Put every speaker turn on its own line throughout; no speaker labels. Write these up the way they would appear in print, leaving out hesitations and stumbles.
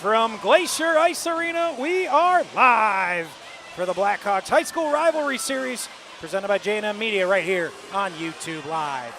From Glacier Ice Arena, we are live for the Blackhawks High School Rivalry Series presented by J&M Media right here on YouTube Live.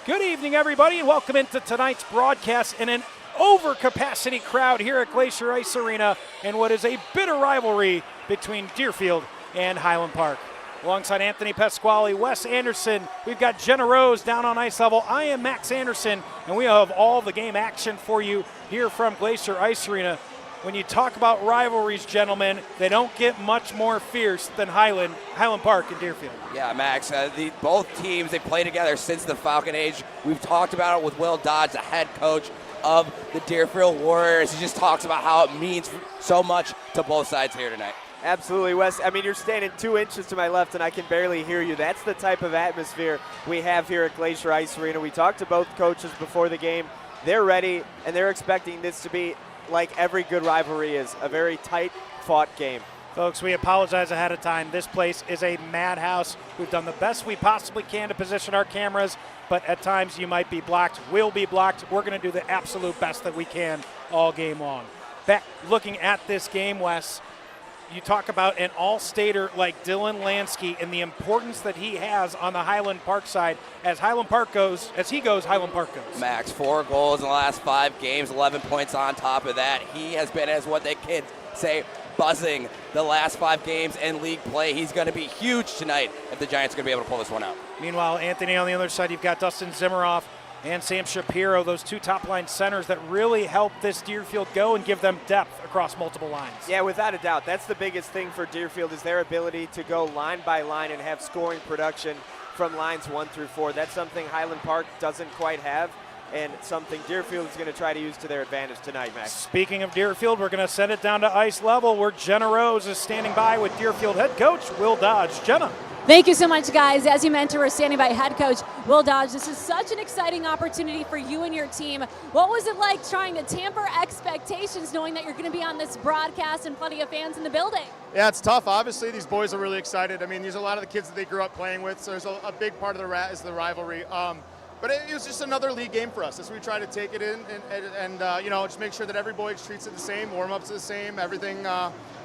Good evening, everybody, and welcome into tonight's broadcast in an overcapacity crowd here at Glacier Ice Arena in what is a bitter rivalry between Deerfield and Highland Park. Alongside Anthony Pasquale, Wes Anderson, we've got Jenna Rose down on ice level. I am Max Anderson, and we have all the game action for you here from Glacier Ice Arena. When you talk about rivalries, gentlemen, they don't get much more fierce than Highland Park and Deerfield.
Yeah, Max, both teams, they play together since the Falcon Age. We've talked about it with Will Dodge, the head coach of the Deerfield Warriors. He just talks about how it means so much to both sides here tonight.
Absolutely, Wes. I mean, you're standing 2 inches to my left, and I can barely hear you. That's the type of atmosphere we have here at Glacier Ice Arena. We talked to both coaches before the game. They're ready, and they're expecting this to be like every good rivalry is, a very tight, fought game.
Folks, we apologize ahead of time. This place is a madhouse. We've done the best we possibly can to position our cameras, but at times you might be blocked. We'll be blocked. We're going to do the absolute best that we can all game long. Back looking at this game, Wes, you talk about an all-stater like Dylan Lansky and the importance that he has on the Highland Park side. As Highland Park goes, Highland Park goes.
Max, 4 goals in the last 5 games, 11 points on top of that. He has been, as what they kids say, buzzing the last 5 games in league play. He's going to be huge tonight if the Giants are going to be able to pull this one out.
Meanwhile, Anthony, on the other side, you've got Dustin Zimmeroff and Sam Shapiro, those 2 top-line centers that really help this Deerfield go and give them depth across multiple lines.
Yeah, without a doubt. That's the biggest thing for Deerfield is their ability to go line by line and have scoring production from lines 1 through 4. That's something Highland Park doesn't quite have, and something Deerfield is going to try to use to their advantage tonight, Max.
Speaking of Deerfield, we're going to send it down to ice level where Jenna Rose is standing by with Deerfield head coach Will Dodge. Jenna.
Thank you so much, guys. As you mentioned, we're standing by head coach Will Dodge. This is such an exciting opportunity for you and your team. What was it like trying to tamper expectations knowing that you're going to be on this broadcast and plenty of fans in the building?
Yeah, it's tough. Obviously, these boys are really excited. I mean, these are a lot of the kids that they grew up playing with, so there's a big part of the rivalry. But it was just another league game for us as we try to take it in and just make sure that every boy treats it the same, warm-ups are the same, everything.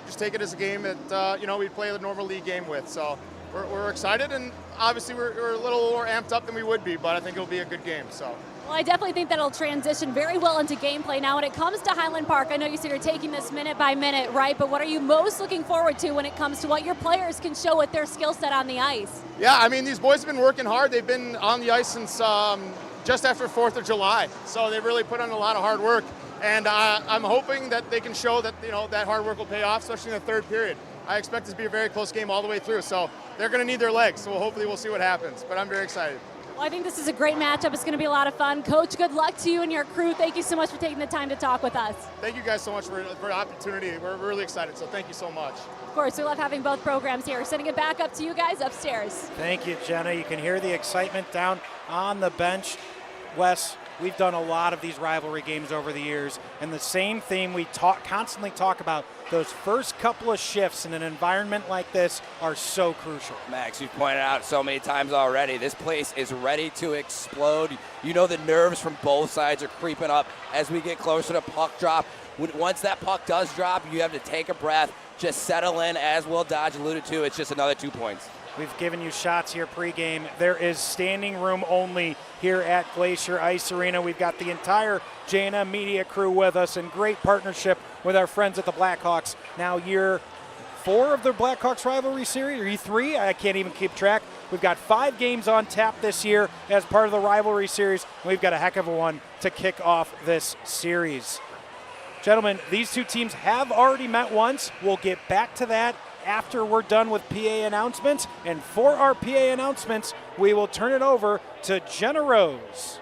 Just take it as a game that, we play a normal league game with. So we're excited, and obviously we're a little more amped up than we would be, but I think it'll be a good game. So.
Well, I definitely think that it'll transition very well into gameplay. Now, when it comes to Highland Park, I know you said you're taking this minute by minute, right? But what are you most looking forward to when it comes to what your players can show with their skill set on the ice?
Yeah, I mean, these boys have been working hard. They've been on the ice since just after 4th of July. So they really put in a lot of hard work. And I'm hoping that they can show that, that hard work will pay off, especially in the 3rd period. I expect this to be a very close game all the way through. So they're going to need their legs. So hopefully we'll see what happens. But I'm very excited.
Well, I think this is a great matchup. It's going to be a lot of fun. Coach, good luck to you and your crew. Thank you so much for taking the time to talk with us.
Thank you guys so much for the opportunity. We're really excited, so thank you so much.
Of course, we love having both programs here. Sending it back up to you guys upstairs.
Thank you, Jenna. You can hear the excitement down on the bench. Wes, we've done a lot of these rivalry games over the years, and the same theme we constantly talk about, those first couple of shifts in an environment like this are so crucial.
Max, you've pointed out so many times already, this place is ready to explode. You know the nerves from both sides are creeping up as we get closer to puck drop. Once that puck does drop, you have to take a breath, just settle in. As Will Dodge alluded to, it's just another 2 points.
We've given you shots here pregame. There is standing room only here at Glacier Ice Arena. We've got the entire J&M Media crew with us in great partnership with our friends at the Blackhawks. Now year 4 of the Blackhawks rivalry series, or E3, I can't even keep track. We've got 5 games on tap this year as part of the rivalry series. We've got a heck of a one to kick off this series. Gentlemen, these 2 teams have already met once. We'll get back to that after we're done with PA announcements. And for our PA announcements, we will turn it over to Jenna Rose.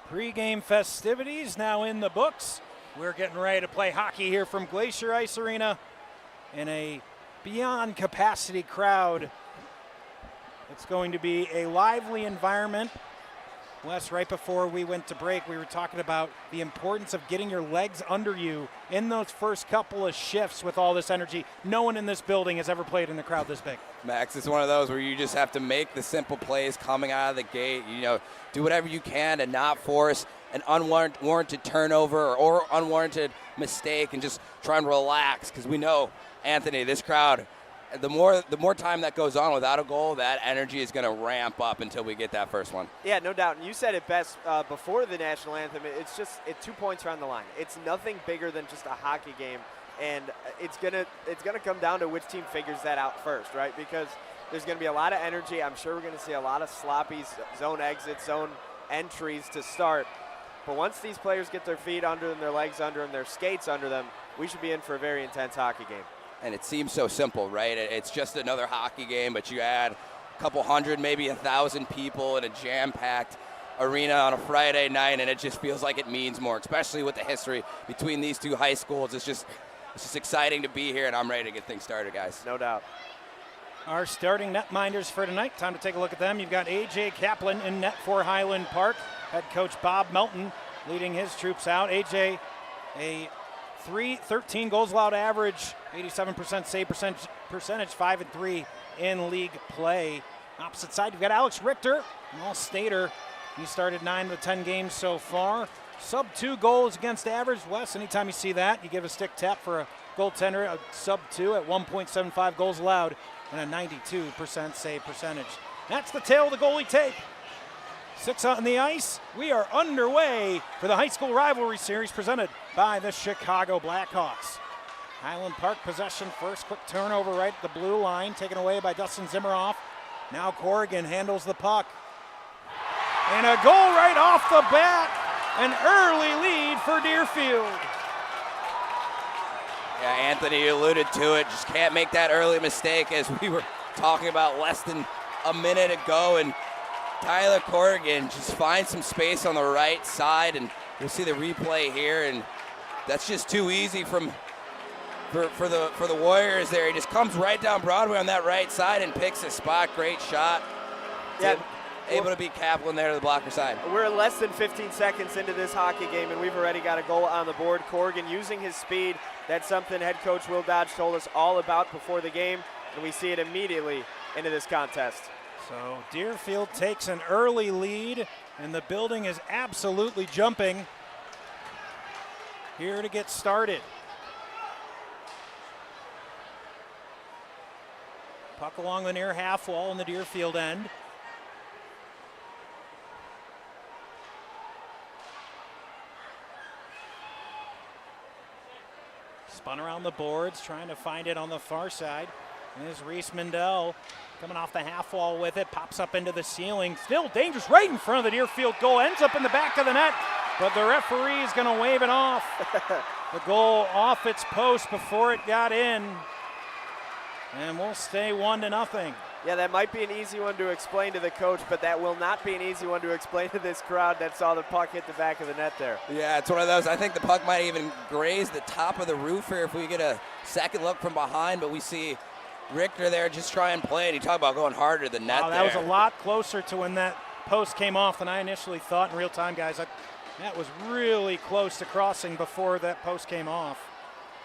Pre-game festivities now in the books. We're getting ready to play hockey here from Glacier Ice Arena in a beyond capacity crowd. It's going to be a lively environment. Wes, right before we went to break, we were talking about the importance of getting your legs under you in those first couple of shifts with all this energy. No one in this building has ever played in a crowd this big.
Max, it's one of those where you just have to make the simple plays coming out of the gate. You know, do whatever you can to not force an unwarranted turnover or unwarranted mistake, and just try and relax, because we know, Anthony, this crowd, the more time that goes on without a goal, that energy is going to ramp up until we get that first one.
Yeah, no doubt. And you said it best before the national anthem. It's 2 points are on the line. It's nothing bigger than just a hockey game, and it's gonna come down to which team figures that out first, right? Because there's going to be a lot of energy. I'm sure we're going to see a lot of sloppy zone exits, zone entries to start. But once these players get their feet under them, their legs under them, their skates under them, we should be in for a very intense hockey game.
And it seems so simple, right? It's just another hockey game, but you add a couple hundred, maybe 1,000 people in a jam-packed arena on a Friday night, and it just feels like it means more, especially with the history between these two high schools. It's just exciting to be here, and I'm ready to get things started, guys.
No doubt.
Our starting netminders for tonight, time to take a look at them. You've got A.J. Kaplan in net for Highland Park. Head coach Bob Melton leading his troops out. A.J., a 13 goals allowed average, 87% save percentage, 5-3 in league play. Opposite side, you've got Alex Richter, an all-stater. He started 9 of the 10 games so far. Sub-2 goals against average. Wes, anytime you see that, you give a stick tap for a goaltender, a sub-2 at 1.75 goals allowed and a 92% save percentage. That's the tail of the goalie tape. 6 on the ice. We are underway for the high school rivalry series presented by the Chicago Blackhawks. Highland Park possession first. Quick turnover right at the blue line, taken away by Dustin Zimmeroff. Now Corrigan handles the puck. And a goal right off the bat. An early lead for Deerfield.
Yeah, Anthony alluded to it. Just can't make that early mistake, as we were talking about less than a minute ago. And Tyler Corrigan just finds some space on the right side, and you'll see the replay here, and that's just too easy for the Warriors there. He just comes right down Broadway on that right side and picks a spot. Great shot.
Yeah,
able to beat Kaplan there to the blocker side.
We're less than 15 seconds into this hockey game, and we've already got a goal on the board. Corrigan using his speed. That's something head coach Will Dodge told us all about before the game, and we see it immediately into this contest.
So Deerfield takes an early lead, and the building is absolutely jumping here to get started. Puck along the near half wall in the Deerfield end. Spun around the boards, trying to find it on the far side. There's Reese Mindell coming off the half wall with it, pops up into the ceiling. Still dangerous right in front of the Deerfield goal, ends up in the back of the net, but the referee is going to wave it off. The goal off its post before it got in, and we'll stay 1-0.
Yeah, that might be an easy one to explain to the coach, but that will not be an easy one to explain to this crowd that saw the puck hit the back of the net there.
Yeah, it's one of those. I think the puck might even graze the top of the roof here if we get a second look from behind, but we see Richter there just try and play it. You talk about going harder than net.
That was a lot closer to when that post came off than I initially thought in real time, guys. That was really close to crossing before that post came off.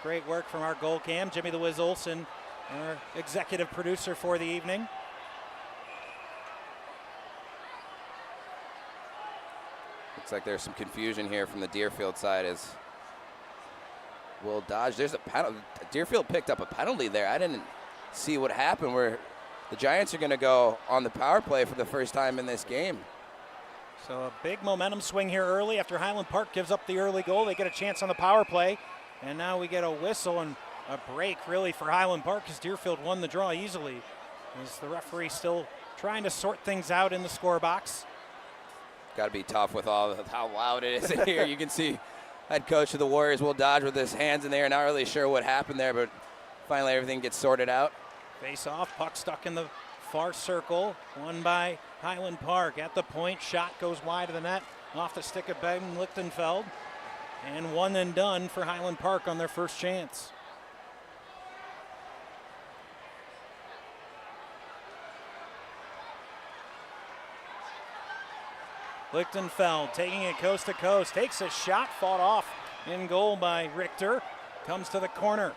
Great work from our goal cam, Jimmy the Wiz Olson, our executive producer for the evening.
Looks like there's some confusion here from the Deerfield side as Will Dodge. There's a penalty. Deerfield picked up a penalty there. I didn't see what happened, where the Giants are going to go on the power play for the first time in this game.
So a big momentum swing here early after Highland Park gives up the early goal. They get a chance on the power play, and now we get a whistle and a break really for Highland Park because Deerfield won the draw easily. As the referee still trying to sort things out in the score box.
Got to be tough with how loud it is in here. You can see head coach of the Warriors, Will Dodge, with his hands in there. Not really sure what happened there, but finally everything gets sorted out.
Face off, puck stuck in the far circle, won by Highland Park. At the point, shot goes wide of the net. off the stick of Ben Lichtenfeld. And one and done for Highland Park on their first chance. Lichtenfeld taking it coast to coast, takes a shot, fought off in goal by Richter, comes to the corner.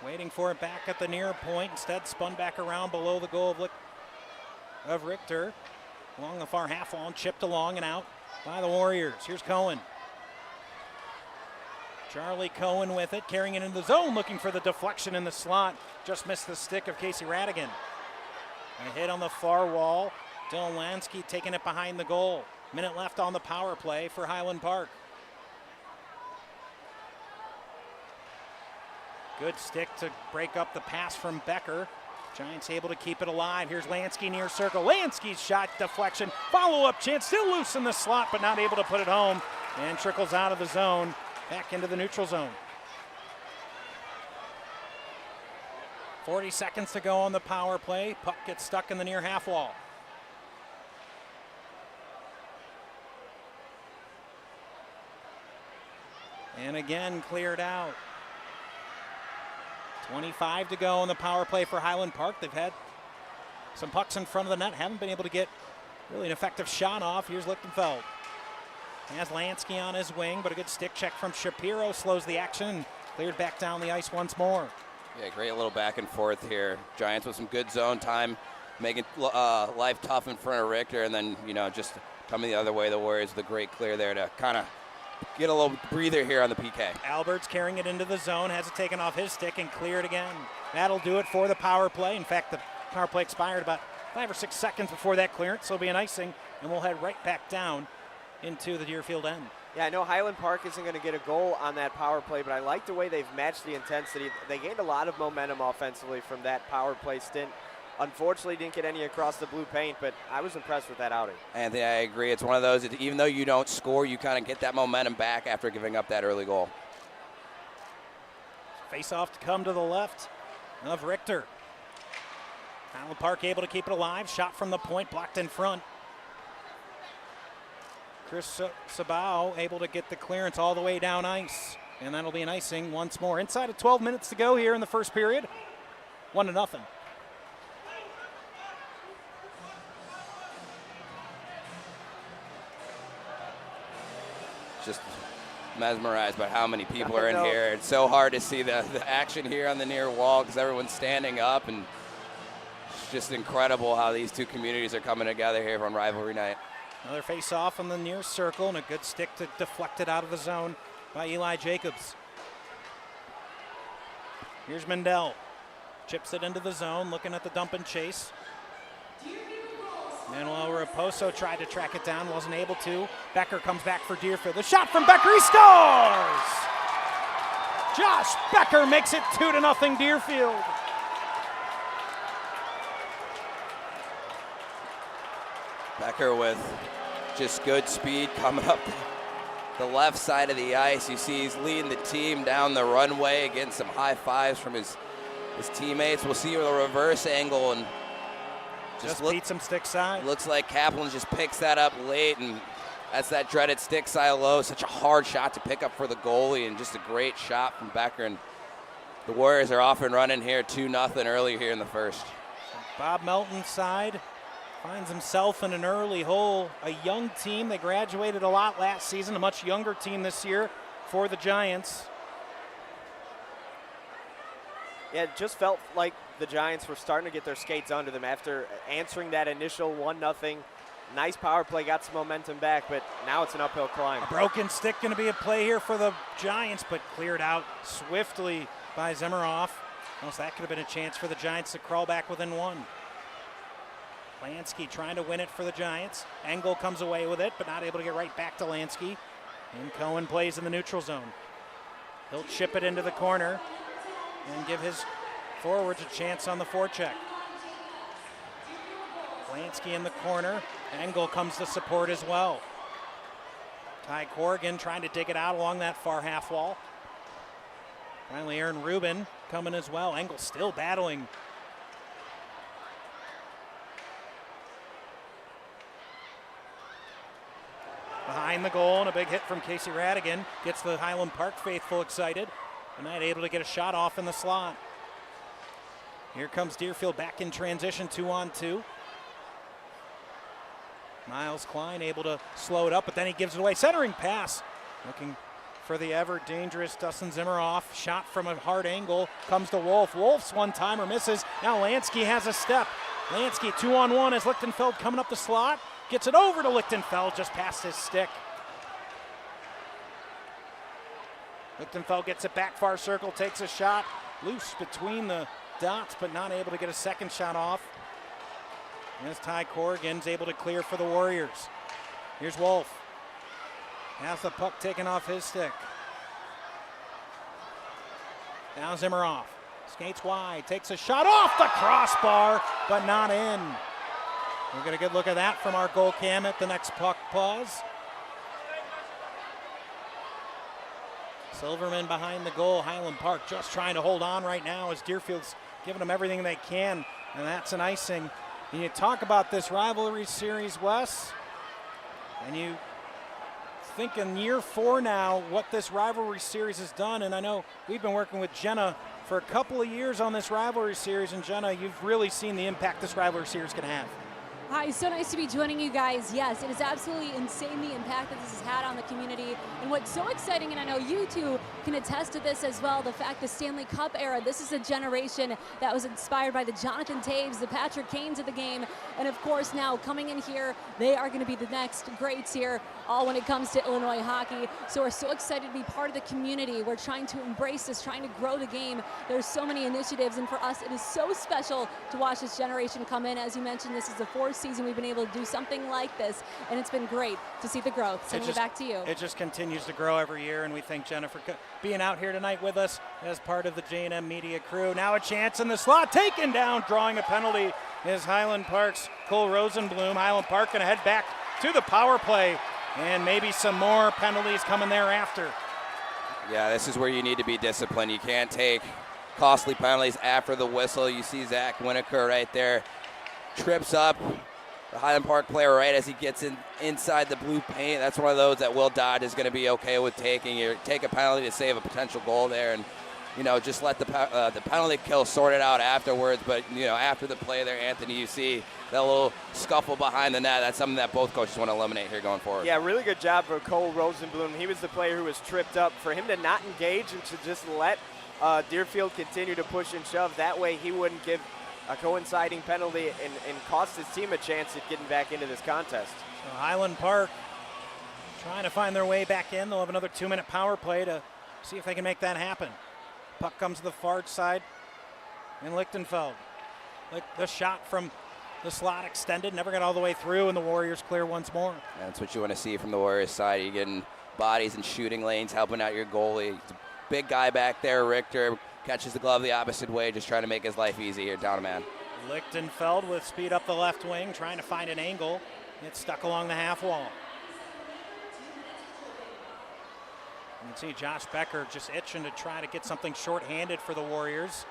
Waiting for it back at the near point, instead spun back around below the goal of Richter. Along the far half wall and chipped along and out by the Warriors. Here's Cohen. Charlie Cohen with it, carrying it into the zone, looking for the deflection in the slot. Just missed the stick of Casey Radigan. A hit on the far wall. Dylan Lansky taking it behind the goal. Minute left on the power play for Highland Park. Good stick to break up the pass from Becker. Giants able to keep it alive. Here's Lansky near circle. Lansky's shot deflection. Follow-up chance, still loose in the slot, but not able to put it home. And trickles out of the zone, back into the neutral zone. 40 seconds to go on the power play. Puck gets stuck in the near half wall. And again, cleared out. 25 to go on the power play for Highland Park. They've had some pucks in front of the net, haven't been able to get really an effective shot off. Here's Lichtenfeld. Has Lansky on his wing, but a good stick check from Shapiro slows the action. Cleared back down the ice once more.
Yeah, great little back and forth here. Giants with some good zone time, making life tough in front of Richter, and then, just coming the other way, the Warriors with a great clear there to kind of get a little breather here on the PK.
Albert's carrying it into the zone, has it taken off his stick and cleared again. That'll do it for the power play. In fact, the power play expired about 5 or 6 seconds before that clearance, so it'll be an icing, and we'll head right back down into the Deerfield end.
Yeah, I know Highland Park isn't going to get a goal on that power play, but I like the way they've matched the intensity. They gained a lot of momentum offensively from that power play stint. Unfortunately, didn't get any across the blue paint, but I was impressed with that outing.
Anthony, I agree. It's one of those, even though you don't score, you kind of get that momentum back after giving up that early goal.
Face-off to come to the left of Richter. Highland Park able to keep it alive. Shot from the point, blocked in front. Chris Sabao able to get the clearance all the way down ice. And that'll be an icing once more. Inside of 12 minutes to go here in the first period. 1-0.
Just mesmerized by how many people are in here. It's so hard to see the action here on the near wall because everyone's standing up, and it's just incredible how these two communities are coming together here on Rivalry Night.
Another face-off on the near circle and a good stick to deflect it out of the zone by Eli Jacobs. Here's Mendel. Chips it into the zone, looking at the dump and chase. Manuel Raposo tried to track it down, wasn't able to. Becker comes back for Deerfield. The shot from Becker, he scores! Josh Becker makes it 2-0 Deerfield.
Becker with just good speed coming up the left side of the ice. You see he's leading the team down the runway, getting some high fives from his teammates. We'll see with a reverse angle, and
just beat some stick side.
Looks like Kaplan just picks that up late, and that's that dreaded stick side low. Such a hard shot to pick up for the goalie, and just a great shot from Becker. And the Warriors are off and running here, 2-0 early here in the first.
Bob Melton's side finds himself in an early hole. A young team, they graduated a lot last season, a much younger team this year for the Giants.
Yeah, it just felt like the Giants were starting to get their skates under them after answering that initial 1-0. Nice power play, got some momentum back, but now it's an uphill climb.
A broken stick going to be a play here for the Giants, but cleared out swiftly by Zemeroff. Almost that could have been a chance for the Giants to crawl back within one. Lansky trying to win it for the Giants. Engel comes away with it, but not able to get right back to Lansky. And Cohen plays in the neutral zone. He'll chip it into the corner and give his forwards a chance on the forecheck. Lansky in the corner. Engel comes to support as well. Ty Corrigan trying to dig it out along that far half wall. Finally, Aaron Rubin coming as well. Engel still battling. behind the goal, and a big hit from Casey Radigan gets the Highland Park faithful excited. And not able to get a shot off in the slot. Here comes Deerfield back in transition, 2-on-2. Miles Klein able to slow it up, but then he gives it away. Centering pass, looking for the ever dangerous Dustin Zimmeroff. Shot from a hard angle, comes to Wolf. Wolf's one-timer misses. Now Lansky has a step. Lansky 2-on-1 as Lichtenfeld coming up the slot. Gets it over to Lichtenfeld, just past his stick. Lichtenfeld gets it back far circle, takes a shot. Loose between the dots, but not able to get a second shot off. As Ty Corrigan's able to clear for the Warriors. Here's Wolf. Has the puck taken off his stick. Now Zimmeroff. Skates wide, takes a shot off the crossbar, but not in. We'll get a good look at that from our goal cam at the next puck pause. Silverman behind the goal. Highland Park just trying to hold on right now as Deerfield's giving them everything they can, and that's an icing. And you talk about this rivalry series, Wes, and you think in year 4 now what this rivalry series has done, and I know we've been working with Jenna for a couple of years on this rivalry series, and Jenna, you've really seen the impact this rivalry series can have.
Hi, so nice to be joining you guys. Yes, it is absolutely insane the impact that this has had on the community. And what's so exciting, and I know you two can attest to this as well, the fact the Stanley Cup era, this is a generation that was inspired by the Jonathan Taves, the Patrick Kanes of the game. And of course now coming in here, they are going to be the next greats here, all when it comes to Illinois hockey. So we're so excited to be part of the community. We're trying to embrace this, trying to grow the game. There's so many initiatives, and for us, it is so special to watch this generation come in. As you mentioned, this is the 4th season we've been able to do something like this, and it's been great to see the growth. Sending it back to you.
It just continues to grow every year, and we thank Jenna for being out here tonight with us as part of the J&M Media crew. Now a chance in the slot, taken down, drawing a penalty is Highland Park's Cole Rosenblum. Highland Park going to head back to the power play, and maybe some more penalties coming thereafter.
Yeah, this is where you need to be disciplined. You can't take costly penalties after the whistle. You see Zach Winokur right there, trips up the Highland Park player right as he gets inside the blue paint. That's one of those that Will Dodd is going to be okay with taking. You take a penalty to save a potential goal there, and just let the penalty kill sort it out afterwards. But after the play there, Anthony, you see that little scuffle behind the net. That's something that both coaches want to eliminate here going forward.
Yeah, really good job for Cole Rosenblum. He was the player who was tripped up. For him to not engage and to just let Deerfield continue to push and shove, that way he wouldn't give a coinciding penalty and cost his team a chance at getting back into this contest.
So Highland Park trying to find their way back in. They'll have another 2-minute power play to see if they can make that happen. Puck comes to the far side in Lichtenfeld. The shot from the slot extended, never got all the way through, and the Warriors clear once more.
That's what you want to see from the Warriors side. You're getting bodies and shooting lanes, helping out your goalie. It's a big guy back there, Richter. Catches the glove the opposite way, just trying to make his life easy here, down a man.
Lichtenfeld with speed up the left wing, trying to find an angle. It's stuck along the half wall. You can see Josh Becker just itching to try to get something shorthanded for the Warriors.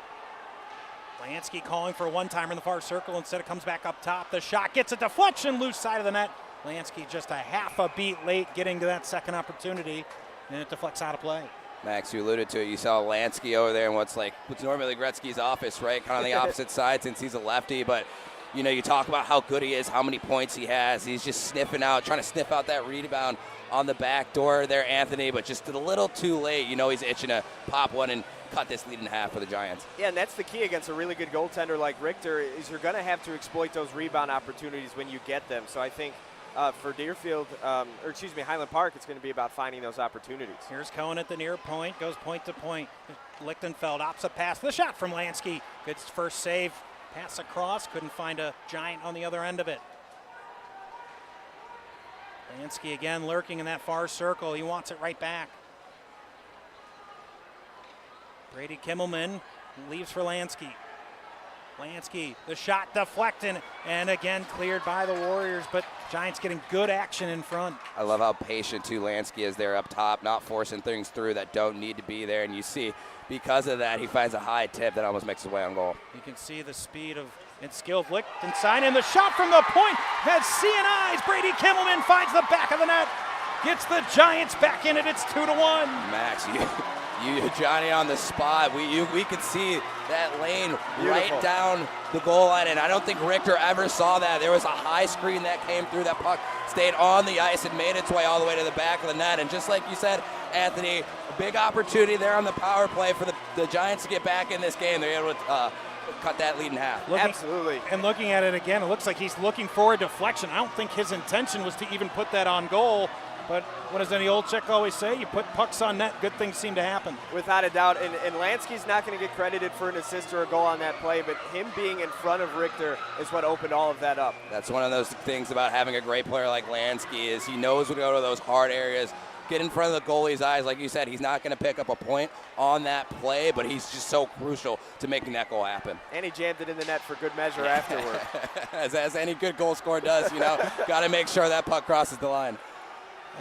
Lansky calling for a one-timer in the far circle. Instead, it comes back up top. The shot gets a deflection, loose side of the net. Lansky just a half a beat late getting to that second opportunity, and it deflects out of play.
Max, you alluded to it. You saw Lansky over there in what's normally Gretzky's office, right? Kind of on the opposite side since he's a lefty. But, you talk about how good he is, how many points he has. He's just trying to sniff out that rebound on the back door there, Anthony, but just a little too late. He's itching to pop one and cut this lead in half for the Giants.
Yeah, and that's the key against a really good goaltender like Richter, is you're going to have to exploit those rebound opportunities when you get them. So I think for Deerfield, Highland Park, it's going to be about finding those opportunities.
Here's Cohen at the near point, goes point to point. Lichtenfeld opts a pass. The shot from Lansky. Good first save. Pass across, couldn't find a Giant on the other end of it. Lansky again lurking in that far circle. He wants it right back. Brady Kimmelman leaves for Lansky. Lansky, the shot deflecting, and again cleared by the Warriors, but Giants getting good action in front.
I love how patient too Lansky is there up top, not forcing things through that don't need to be there, and you see because of that he finds a high tip that almost makes his way on goal.
You can see the speed and skill of Lichtenstein, and the shot from the point has seeing eyes. Brady Kimmelman finds the back of the net, gets the Giants back in it. It's 2-1.
Max, you Johnny on the spot. We could see that lane right down the goal line, and I don't think Richter ever saw that. There was a high screen that came through. That puck stayed on the ice and made its way all the way to the back of the net. And just like you said, Anthony, a big opportunity there on the power play for the Giants to get back in this game. They're able to cut that lead in half.
Absolutely.
And looking at it again, it looks like he's looking for a deflection. I don't think his intention was to even put that on goal. But what does any old chick always say? You put pucks on net, good things seem to happen.
Without a doubt, and Lansky's not going to get credited for an assist or a goal on that play, but him being in front of Richter is what opened all of that up.
That's one of those things about having a great player like Lansky is he knows to go to those hard areas, get in front of the goalie's eyes. Like you said, he's not going to pick up a point on that play, but he's just so crucial to making that goal happen.
And he jammed it in the net for good measure afterward.
as any good goal scorer does, got to make sure that puck crosses the line.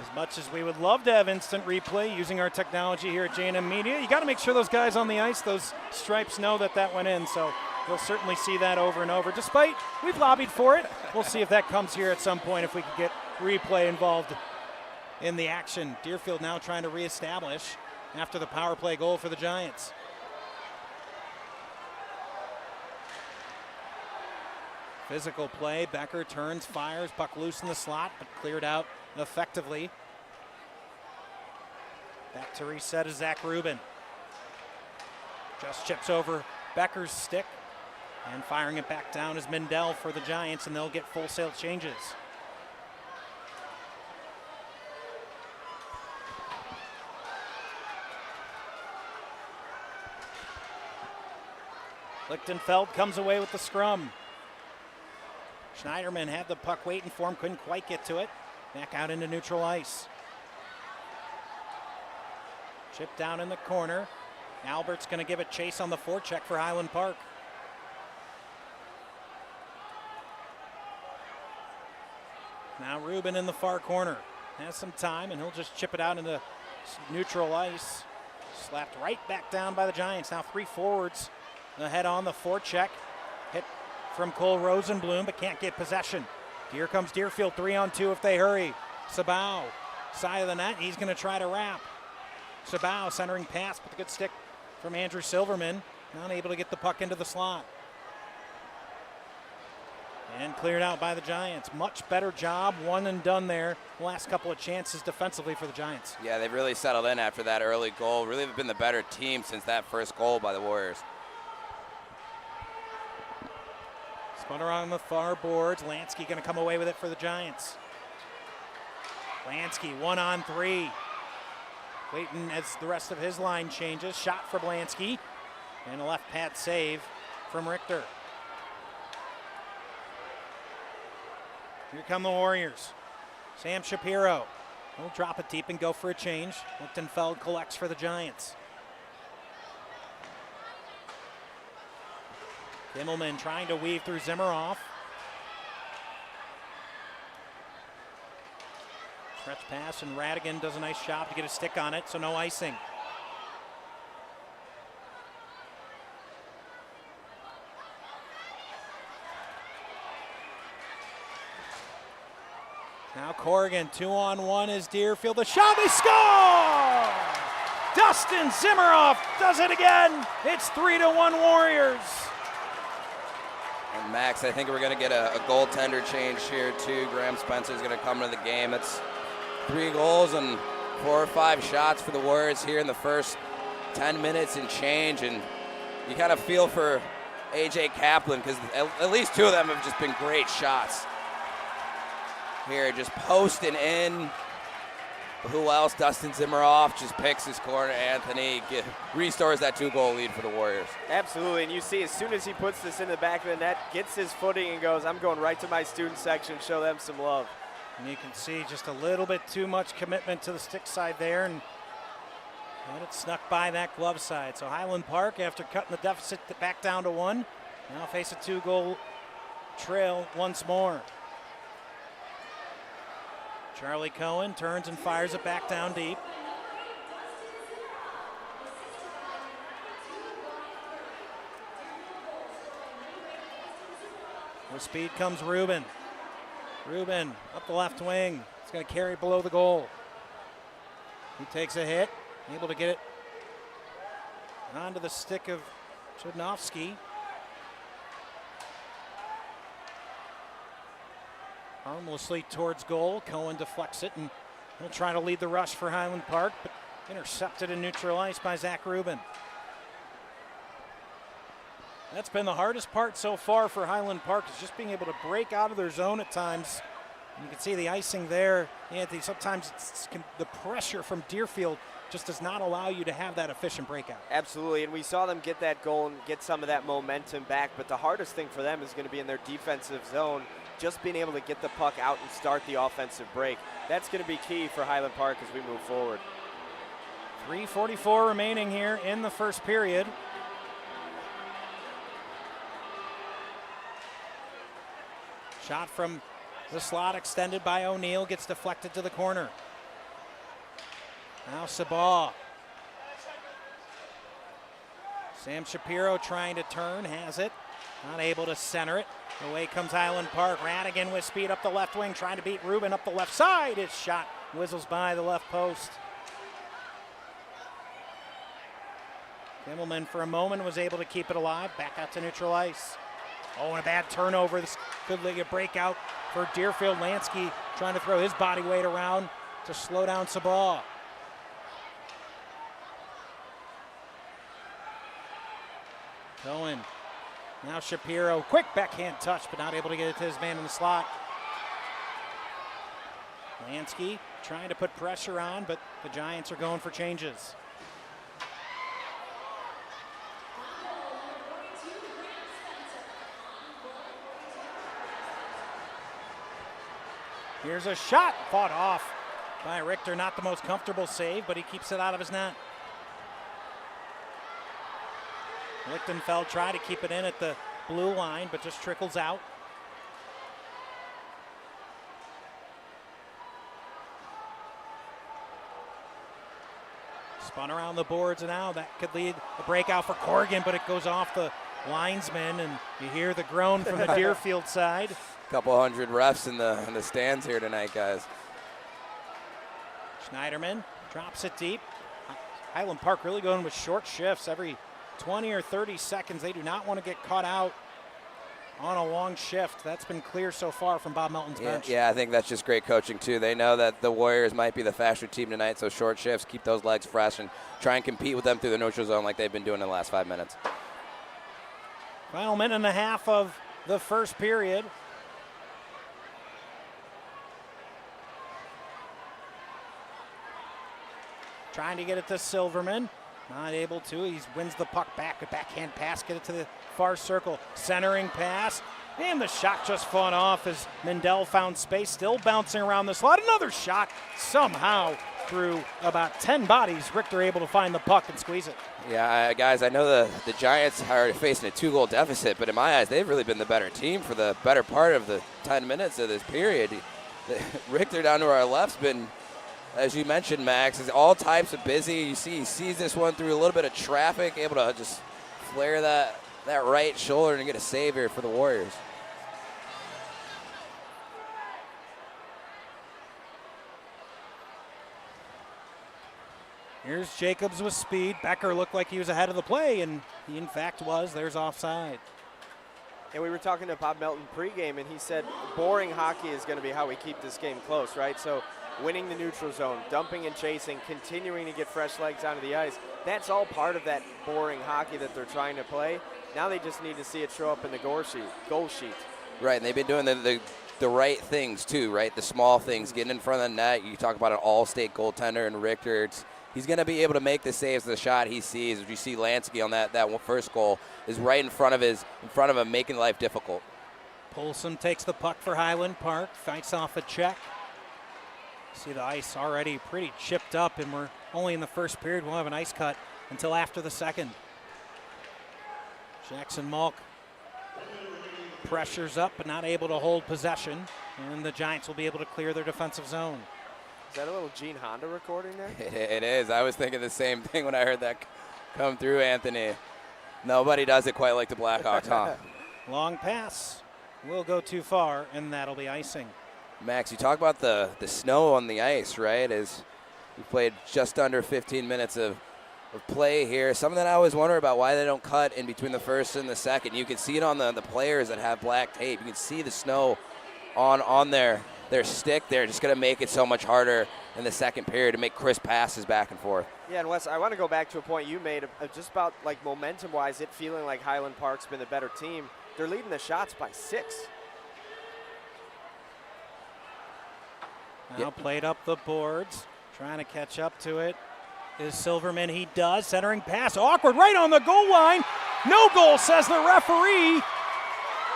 As much as we would love to have instant replay using our technology here at J&M Media, you got to make sure those guys on the ice, those stripes, know that went in. So you'll certainly see that over and over. Despite we've lobbied for it, we'll see if that comes here at some point if we could get replay involved in the action. Deerfield now trying to reestablish after the power play goal for the Giants. Physical play. Becker turns, fires, puck loose in the slot, but cleared out effectively. Back to reset is Zach Rubin. Just chips over Becker's stick, and firing it back down is Mindell for the Giants, and they'll get full sail changes. Lichtenfeld comes away with the scrum. Schneiderman had the puck waiting for him, couldn't quite get to it. Back out into neutral ice. Chip down in the corner. Albert's going to give a chase on the forecheck for Highland Park. Now Rubin in the far corner. Has some time, and he'll just chip it out into neutral ice. Slapped right back down by the Giants. Now three forwards ahead on the forecheck. Hit from Cole Rosenblum, but can't get possession. Here comes Deerfield, 3-on-2 if they hurry. Sabau, side of the net, he's going to try to wrap. Sabau centering pass, but a good stick from Andrew Silverman. Not able to get the puck into the slot. And cleared out by the Giants. Much better job, one and done there. The last couple of chances defensively for the Giants.
Yeah, they've really settled in after that early goal. Really have been the better team since that first goal by the Warriors. Spun
around on the far boards. Lansky going to come away with it for the Giants. Lansky 1-on-3. Waiting as the rest of his line changes. Shot for Blansky. And a left pad save from Richter. Here come the Warriors. Sam Shapiro will drop it deep and go for a change. Lichtenfeld collects for the Giants. Kimmelman trying to weave through Zimmeroff. Stretch pass, and Radigan does a nice job to get a stick on it, so no icing. Now Corrigan, 2-on-1 is Deerfield. The shot, they score! Dustin Zimmeroff does it again. It's 3-1 Warriors.
And Max, I think we're going to get a goaltender change here too. Graham Spencer's going to come into the game. It's 3 goals and 4 or 5 shots for the Warriors here in the first 10 minutes and change. And you kind of feel for AJ Kaplan because at least 2 of them have just been great shots. Here, just posting in. Who else? Dustin Zimmeroff just picks his corner. Anthony restores that 2-goal lead for the Warriors.
Absolutely, and you see as soon as he puts this in the back of the net, gets his footing and goes, I'm going right to my student section, show them some love.
And you can see just a little bit too much commitment to the stick side there, and it snuck by that glove side. So Highland Park, after cutting the deficit back down to 1, now face a 2-goal trail once more. Charlie Cohen turns and fires it back down deep. With speed comes Rubin. Rubin up the left wing. He's going to carry below the goal. He takes a hit, able to get it onto the stick of Chudnovsky. Harmlessly towards goal. Cohen deflects it and will try to lead the rush for Highland Park, but intercepted and neutralized by Zach Rubin. That's been the hardest part so far for Highland Park, is just being able to break out of their zone at times. And you can see the icing there, Anthony. Sometimes the pressure from Deerfield just does not allow you to have that efficient breakout.
Absolutely, and we saw them get that goal and get some of that momentum back, but the hardest thing for them is going to be in their defensive zone, just being able to get the puck out and start the offensive break. That's going to be key for Highland Park as we move forward.
3:44 remaining here in the first period. Shot from the slot extended by O'Neill, gets deflected to the corner. Now Sabah. Sam Shapiro trying to turn, has it. Not able to center it. Away comes Highland Park. Radigan with speed up the left wing, trying to beat Rubin up the left side. His shot whistles by the left post. Kimmelman for a moment was able to keep it alive. Back out to neutral ice. Oh, and a bad turnover. This could lead a breakout for Deerfield. Lansky trying to throw his body weight around to slow down Sabah. Cohen. Now Shapiro. Quick backhand touch, but not able to get it to his man in the slot. Lansky trying to put pressure on, but the Giants are going for changes. Here's a shot, fought off by Richter. Not the most comfortable save, but he keeps it out of his net. Lichtenfeld tried to keep it in at the blue line, but just trickles out. Spun around the boards, and now that could lead a breakout for Corrigan, but it goes off the linesman, and you hear the groan from the Deerfield side.
Couple hundred refs in the stands here tonight, guys.
Schneiderman drops it deep. Highland Park really going with short shifts every 20 or 30 seconds. They do not want to get caught out on a long shift. That's been clear so far from Bob Melton's bench.
Yeah, I think that's just great coaching too. They know that the Warriors might be the faster team tonight, so short shifts, keep those legs fresh and try and compete with them through the neutral zone like they've been doing in the last 5 minutes.
Final minute and a half of the first period. Trying to get it to Silverman. Not able to. He wins the puck back. A backhand pass. Get it to the far circle. Centering pass. And the shot just fought off as Mindell found space. Still bouncing around the slot. Another shot. Somehow through about 10 bodies. Richter able to find the puck and squeeze it.
Yeah, guys, I know the Giants are facing a 2-goal deficit, but in my eyes, they've really been the better team for the better part of the 10 minutes of this period. Richter down to our left's been, as you mentioned, Max, is all types of busy. You see he sees this one through a little bit of traffic, able to just flare that right shoulder and get a save here for the Warriors.
Here's Jacobs with speed. Becker looked like he was ahead of the play, and he in fact was. There's offside.
And we were talking to Bob Melton pregame, and he said boring hockey is going to be how we keep this game close, right? So winning the neutral zone, dumping and chasing, continuing to get fresh legs onto the ice, that's all part of that boring hockey that they're trying to play. Now they just need to see it show up in the goal sheet.
Right, and they've been doing the right things too, right? The small things, getting in front of the net. You talk about an all-state goaltender and Richter. He's going to be able to make the saves. The shot he sees, as you see Lansky on that first goal, is right in front of him, making life difficult.
Polson takes the puck for Highland Park, fights off a check. See the ice already pretty chipped up, and we're only in the first period. We'll have an ice cut until after the second. Jackson Malk pressures up, but not able to hold possession, and the Giants will be able to clear their defensive zone.
Is that a little Gene Honda recording there?
It is. I was thinking the same thing when I heard that come through, Anthony. Nobody does it quite like the Blackhawks, huh?
Long pass will go too far, and that'll be icing.
Max, you talk about the snow on the ice, right? As We played just under 15 minutes of play here. Something that I always wonder about, why they don't cut in between the first and the second. You can see it on the players that have black tape. You can see the snow on their stick there. Just going to make it so much harder in the second period to make crisp passes back and forth.
Yeah, and Wes, I want to go back to a point you made of just about like momentum-wise, it feeling like Highland Park's been the better team. They're leading the shots by 6.
Now played up the boards, trying to catch up to it is Silverman. He does. Centering pass, awkward, right on the goal line. No goal, says the referee.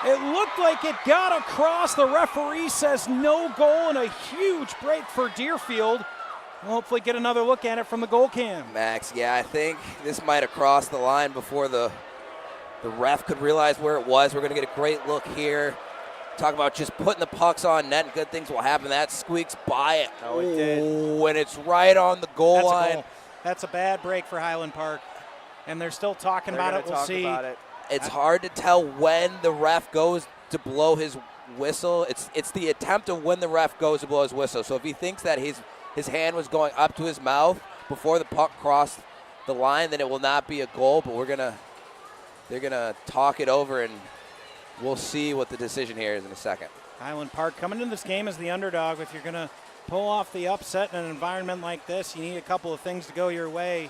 It looked like it got across. The referee says no goal, and a huge break for Deerfield. We'll hopefully get another look at it from the goal cam.
Max, yeah, I think this might have crossed the line before the ref could realize where it was. We're going to get a great look here. Talk about just putting the pucks on net and good things will happen. That squeaks by it.
Oh, it did.
When it's right on the goal line.
A goal. That's a bad break for Highland Park. And they're still talking about it. We'll see.
It's hard to tell when the ref goes to blow his whistle. It's the attempt of when the ref goes to blow his whistle. So if he thinks that his hand was going up to his mouth before the puck crossed the line, then it will not be a goal. But they're gonna talk it over, and we'll see what the decision here is in a second.
Highland Park coming into this game as the underdog. If you're going to pull off the upset in an environment like this, you need a couple of things to go your way.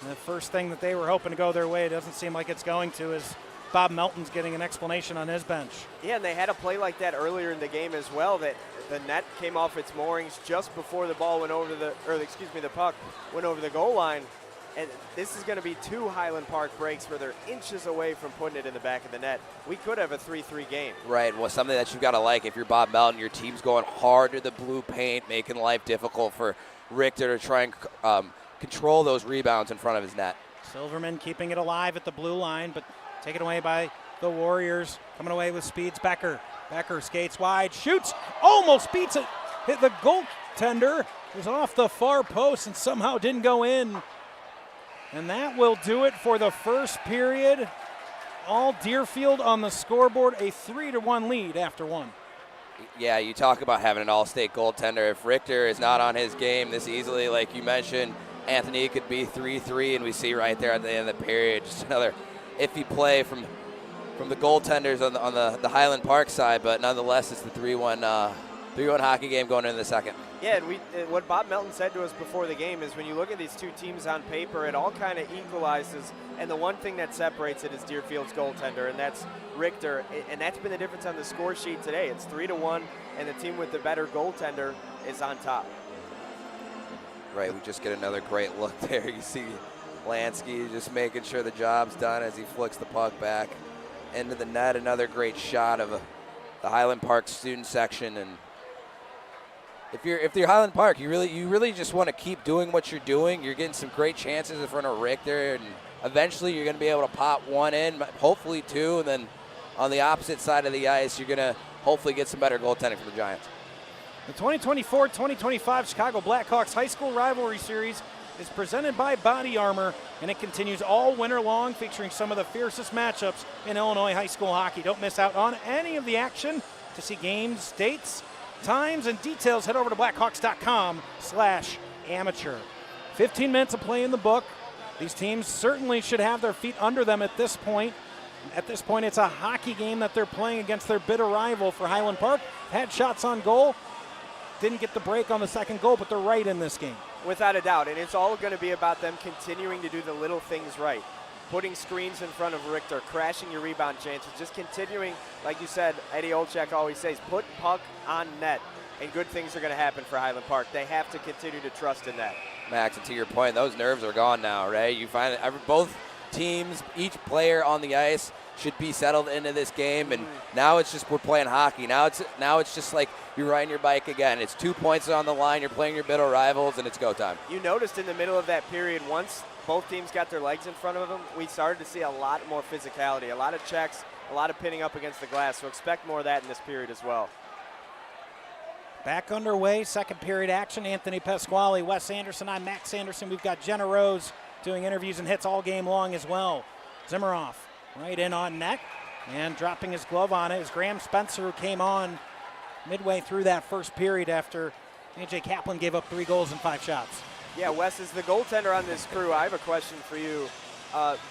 And the first thing that they were hoping to go their way, it doesn't seem like it's going to, is Bob Melton's getting an explanation on his bench.
Yeah, and they had a play like that earlier in the game as well, that the net came off its moorings just before the ball went over the puck went over the goal line. And this is going to be 2 Highland Park breaks where they're inches away from putting it in the back of the net. We could have a 3-3 game.
Right. Well, something that you've got to like if you're Bob Melton, your team's going hard to the blue paint, making life difficult for Richter to try and control those rebounds in front of his net.
Silverman keeping it alive at the blue line, but taken away by the Warriors. Coming away with speeds Becker. Becker skates wide, shoots, almost beats it. Hit the goaltender. It was off the far post and somehow didn't go in. And that will do it for the first period. All Deerfield on the scoreboard, a 3-1 lead after 1.
Yeah, you talk about having an all-state goaltender. If Richter is not on his game this easily, like you mentioned, Anthony could be 3-3, and we see right there at the end of the period just another iffy play from the goaltenders on the Highland Park side, but nonetheless, it's the 3-1 hockey game going into the second.
Yeah, and what Bob Melton said to us before the game is when you look at these 2 teams on paper, it all kind of equalizes, and the one thing that separates it is Deerfield's goaltender, and that's Richter, and that's been the difference on the score sheet today. It's 3-1, and the team with the better goaltender is on top.
Right, we just get another great look there. You see Lansky just making sure the job's done as he flicks the puck back into the net. Another great shot of the Highland Park student section. And if you're Highland Park, you really just want to keep doing what you're doing. You're getting some great chances in front of Richter, and eventually you're going to be able to pop 1 in, hopefully 2, and then on the opposite side of the ice, you're going to hopefully get some better goaltending from the Giants.
The 2024-2025 Chicago Blackhawks High School Rivalry Series is presented by Body Armor, and it continues all winter long, featuring some of the fiercest matchups in Illinois high school hockey. Don't miss out on any of the action. To see games, dates, times, and details, head over to blackhawks.com/amateur. 15 minutes of play in the book. These teams certainly should have their feet under them at this point. At this point, it's a hockey game that they're playing against their bitter rival for Highland Park. Had shots on goal. Didn't get the break on the second goal, but they're right in this game.
Without a doubt, and it's all going to be about them continuing to do the little things right. Putting screens in front of Richter, crashing your rebound chances, just continuing, like you said, Eddie Olczyk always says, put puck on net, and good things are going to happen for Highland Park. They have to continue to trust in that.
Max, and to your point, those nerves are gone now, right? You find that both teams, each player on the ice should be settled into this game, and now it's just we're playing hockey. Now it's just like you're riding your bike again. It's 2 points on the line. You're playing your bitter rivals, and it's go time.
You noticed in the middle of that period, once both teams got their legs in front of them, we started to see a lot more physicality, a lot of checks, a lot of pinning up against the glass. So expect more of that in this period as well.
Back underway, second period action. Anthony Pasquale, Wes Anderson, I'm Max Anderson. We've got Jenna Rose doing interviews and hits all game long as well. Zimmeroff right in on net and dropping his glove on it is Graham Spencer, who came on midway through that first period after A.J. Kaplan gave up 3 goals and 5 shots.
Yeah, Wes, is the goaltender on this crew. I have a question for you.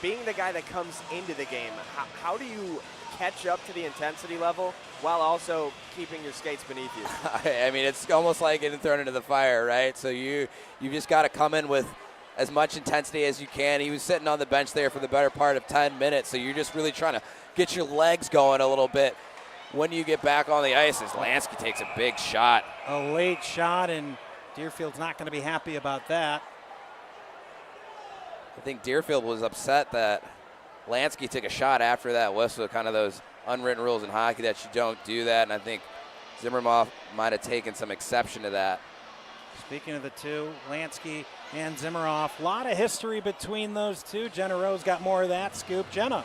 Being the guy that comes into the game, how do you catch up to the intensity level while also keeping your skates beneath you?
I mean, it's almost like getting thrown into the fire, right? So you just got to come in with as much intensity as you can. He was sitting on the bench there for the better part of 10 minutes, so you're just really trying to get your legs going a little bit. When you get back on the ice, as Lansky takes a big shot.
A late shot, and Deerfield's not going to be happy about that.
I think Deerfield was upset that Lansky took a shot after that whistle, kind of those unwritten rules in hockey that you don't do that, and I think Zimmerman might have taken some exception to that.
Speaking of the two, Lansky and Zimmerhoff, a lot of history between those two. Jenna Rose got more of that scoop. Jenna.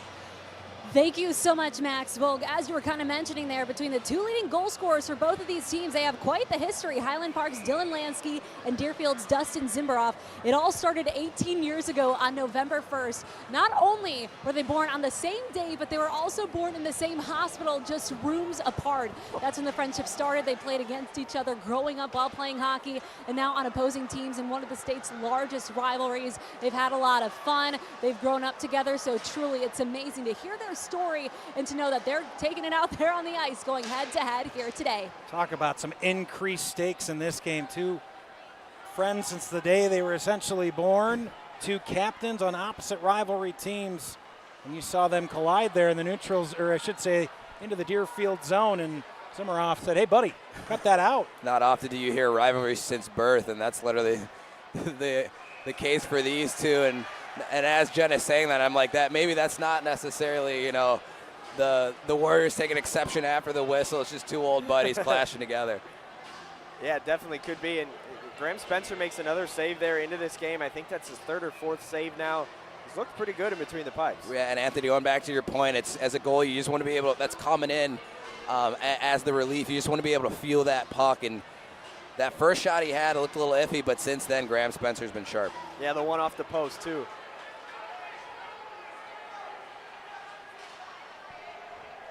Thank you so much, Max. Well, as you were kind of mentioning there, between the two leading goal scorers for both of these teams, they have quite the history. Highland Park's Dylan Lansky and Deerfield's Dustin Zimmerhoff. It all started 18 years ago on November 1st. Not only were they born on the same day, but they were also born in the same hospital, just rooms apart. That's when the friendship started. They played against each other growing up while playing hockey, and now on opposing teams in one of the state's largest rivalries. They've had a lot of fun. They've grown up together, so truly it's amazing to hear their story and to know that they're taking it out there on the ice, going head-to-head here today.
Talk about some increased stakes in this game. Two friends since the day they were essentially born, two captains on opposite rivalry teams. And you saw them collide there in the neutrals, or I should say, into the Deerfield zone, and Zimmerhoff said, hey, buddy, cut that out.
Not often do you hear rivalry since birth, and that's literally the case for these two. And as Jen is saying that, I'm like, that maybe that's not necessarily, the Warriors taking exception after the whistle. It's just two old buddies clashing together.
Yeah, it definitely could be. And Graham Spencer makes another save there into this game. I think that's his third or fourth save now. He's looked pretty good in between the pipes.
Yeah, and Anthony, going back to your point, it's as a goalie, you just want to be able, that's coming in as the relief. You just want to be able to feel that puck. And that first shot he had, it looked a little iffy, but since then, Graham Spencer's been sharp.
Yeah, the one off the post, too.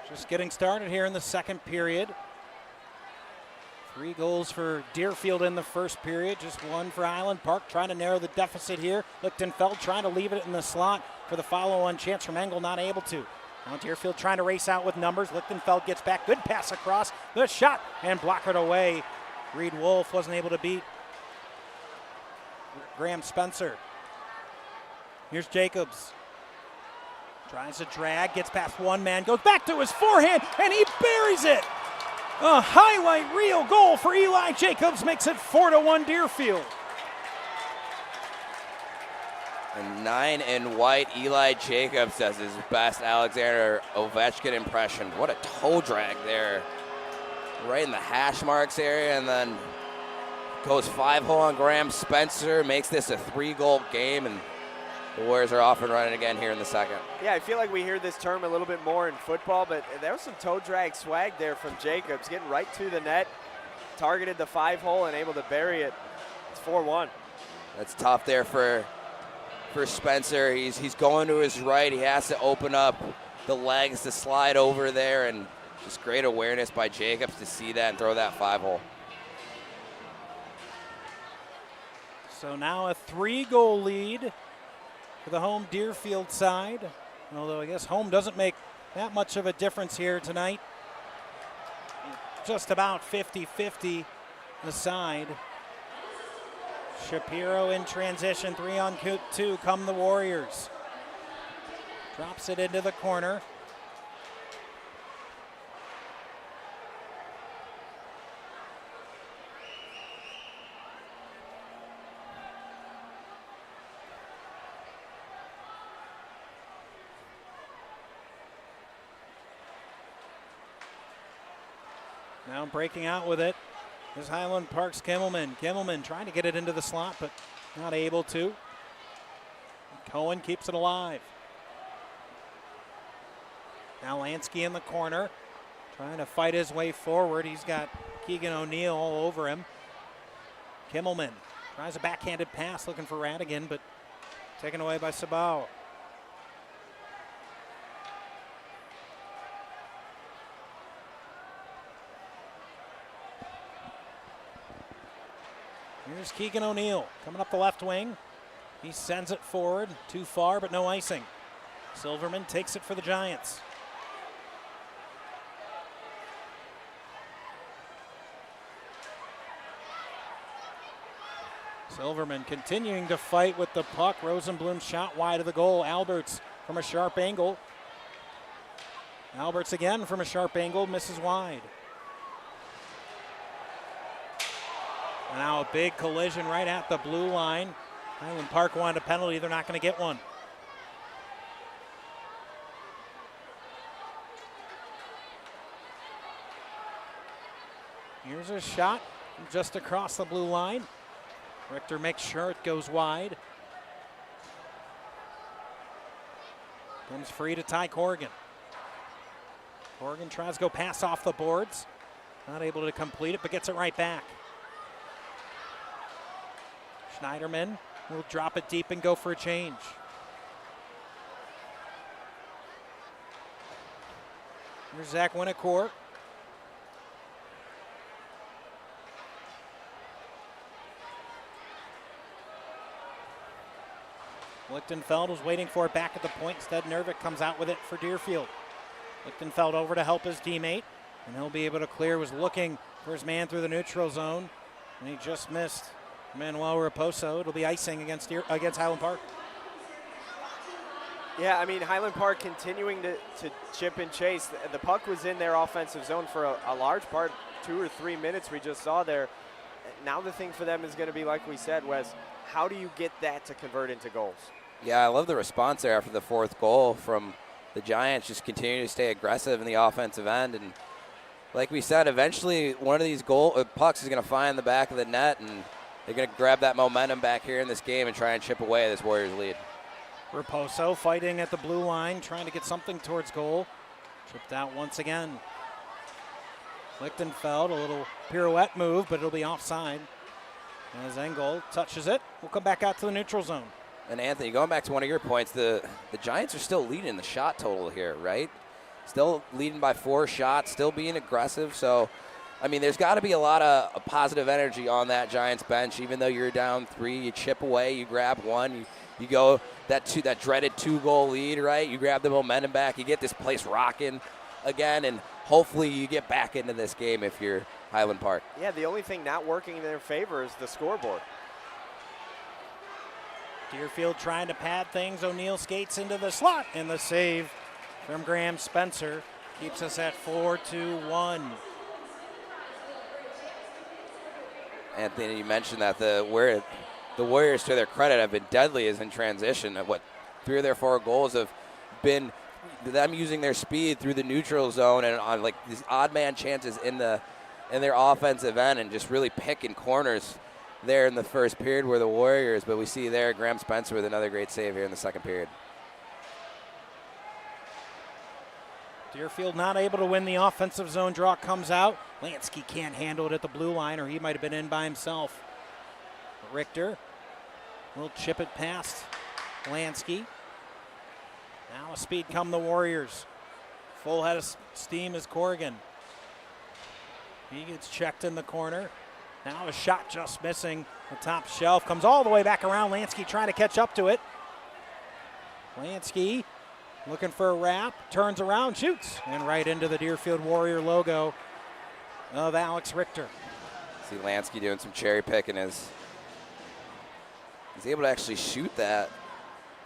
Just getting started here in the second period. 3 goals for Deerfield in the first period, just 1 for Highland Park, trying to narrow the deficit here. Lichtenfeld trying to leave it in the slot for the follow-on chance from Engel, not able to. Now Deerfield trying to race out with numbers. Lichtenfeld gets back, good pass across, the shot, and block it away. Reed Wolf wasn't able to beat Graham Spencer. Here's Jacobs. Tries to drag, gets past one man, goes back to his forehand, and he buries it. A highlight reel goal for Eli Jacobs makes it 4-1 Deerfield.
And 9 in white, Eli Jacobs does his best Alexander Ovechkin impression. What a toe drag there. Right in the hash marks area, and then goes 5-hole on Graham Spencer, makes this a 3-goal game, and the Warriors are off and running again here in the second.
Yeah, I feel like we hear this term a little bit more in football, but there was some toe drag swag there from Jacobs, getting right to the net, targeted the 5-hole and able to bury it. It's 4-1.
That's tough there for Spencer. He's going to his right. He has to open up the legs to slide over there, and just great awareness by Jacobs to see that and throw that 5-hole.
So now a 3-goal lead for the home Deerfield side, although I guess home doesn't make that much of a difference here tonight. Just about 50-50 the side. Shapiro in transition, 3-on-2 come the Warriors. Drops it into the corner. Now breaking out with it is Highland Park's Kimmelman. Kimmelman trying to get it into the slot, but not able to. Cohen keeps it alive. Now Lansky in the corner, trying to fight his way forward. He's got Keegan O'Neill all over him. Kimmelman tries a backhanded pass looking for Radigan, but taken away by Sabao. Here's Keegan O'Neill coming up the left wing. He sends it forward, too far, but no icing. Silverman takes it for the Giants. Silverman continuing to fight with the puck. Rosenblum shot wide of the goal. Alberts from a sharp angle. Alberts again from a sharp angle, misses wide. Now a big collision right at the blue line. Highland Park wanted a penalty. They're not going to get one. Here's a shot from just across the blue line. Richter makes sure it goes wide. Comes free to Ty Corrigan. Corrigan tries to go pass off the boards. Not able to complete it, but gets it right back. Schneiderman will drop it deep and go for a change. Here's Zach Winnicourt. Lichtenfeld was waiting for it back at the point. Instead, Nervik comes out with it for Deerfield. Lichtenfeld over to help his teammate, and he'll be able to clear. Was looking for his man through the neutral zone, and he just missed. Manuel Raposo. It'll be icing against Highland Park.
Yeah, I mean, Highland Park continuing to chip and chase. The puck was in their offensive zone for a large part, 2 or 3 minutes we just saw there. Now the thing for them is going to be, like we said, Wes, how do you get that to convert into goals?
Yeah, I love the response there after the 4th goal from the Giants, just continue to stay aggressive in the offensive end. And like we said, eventually one of these pucks is going to find the back of the net, and they're going to grab that momentum back here in this game and try and chip away at this Warriors lead.
Raposo fighting at the blue line, trying to get something towards goal. Tripped out once again. Lichtenfeld, a little pirouette move, but it'll be offside. As Engel touches it, we'll come back out to the neutral zone.
And Anthony, going back to one of your points, the Giants are still leading the shot total here, right? Still leading by 4 shots, still being aggressive. So, I mean, there's got to be a lot of positive energy on that Giants bench. Even though you're down 3, you chip away, you grab 1, you go that dreaded 2-goal lead, right? You grab the momentum back, you get this place rocking again, and hopefully you get back into this game if you're Highland Park.
Yeah, the only thing not working in their favor is the scoreboard.
Deerfield trying to pad things. O'Neill skates into the slot, and the save from Graham Spencer keeps us at 4-1.
Anthony, you mentioned that the Warriors, to their credit, have been deadly as in transition. 3 of their 4 goals have been them using their speed through the neutral zone and on like these odd man chances in their offensive end, and just really picking corners there in the first period were the Warriors. But we see there Graham Spencer with another great save here in the second period.
Deerfield not able to win the offensive zone draw, comes out. Lansky can't handle it at the blue line, or he might have been in by himself. Richter will chip it past Lansky. Now a speed come the Warriors. Full head of steam is Corrigan. He gets checked in the corner. Now a shot just missing the top shelf. Comes all the way back around. Lansky trying to catch up to it. Lansky looking for a wrap. Turns around, shoots. And right into the Deerfield Warrior logo of Alex Richter.
See Lansky doing some cherry picking as he's able to actually shoot that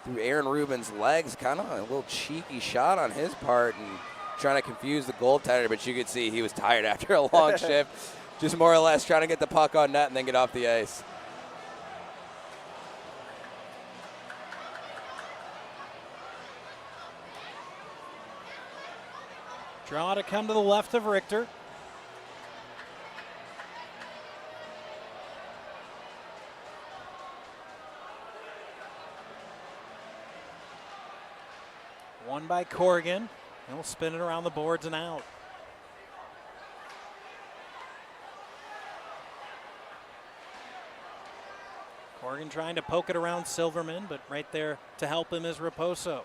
through Aaron Rubin's legs. Kind of a little cheeky shot on his part and trying to confuse the goaltender, but you could see he was tired after a long shift. Just more or less trying to get the puck on net and then get off the ice.
Draw to come to the left of Richter. One by Corrigan. He'll spin it around the boards and out. Corrigan trying to poke it around Silverman, but right there to help him is Raposo.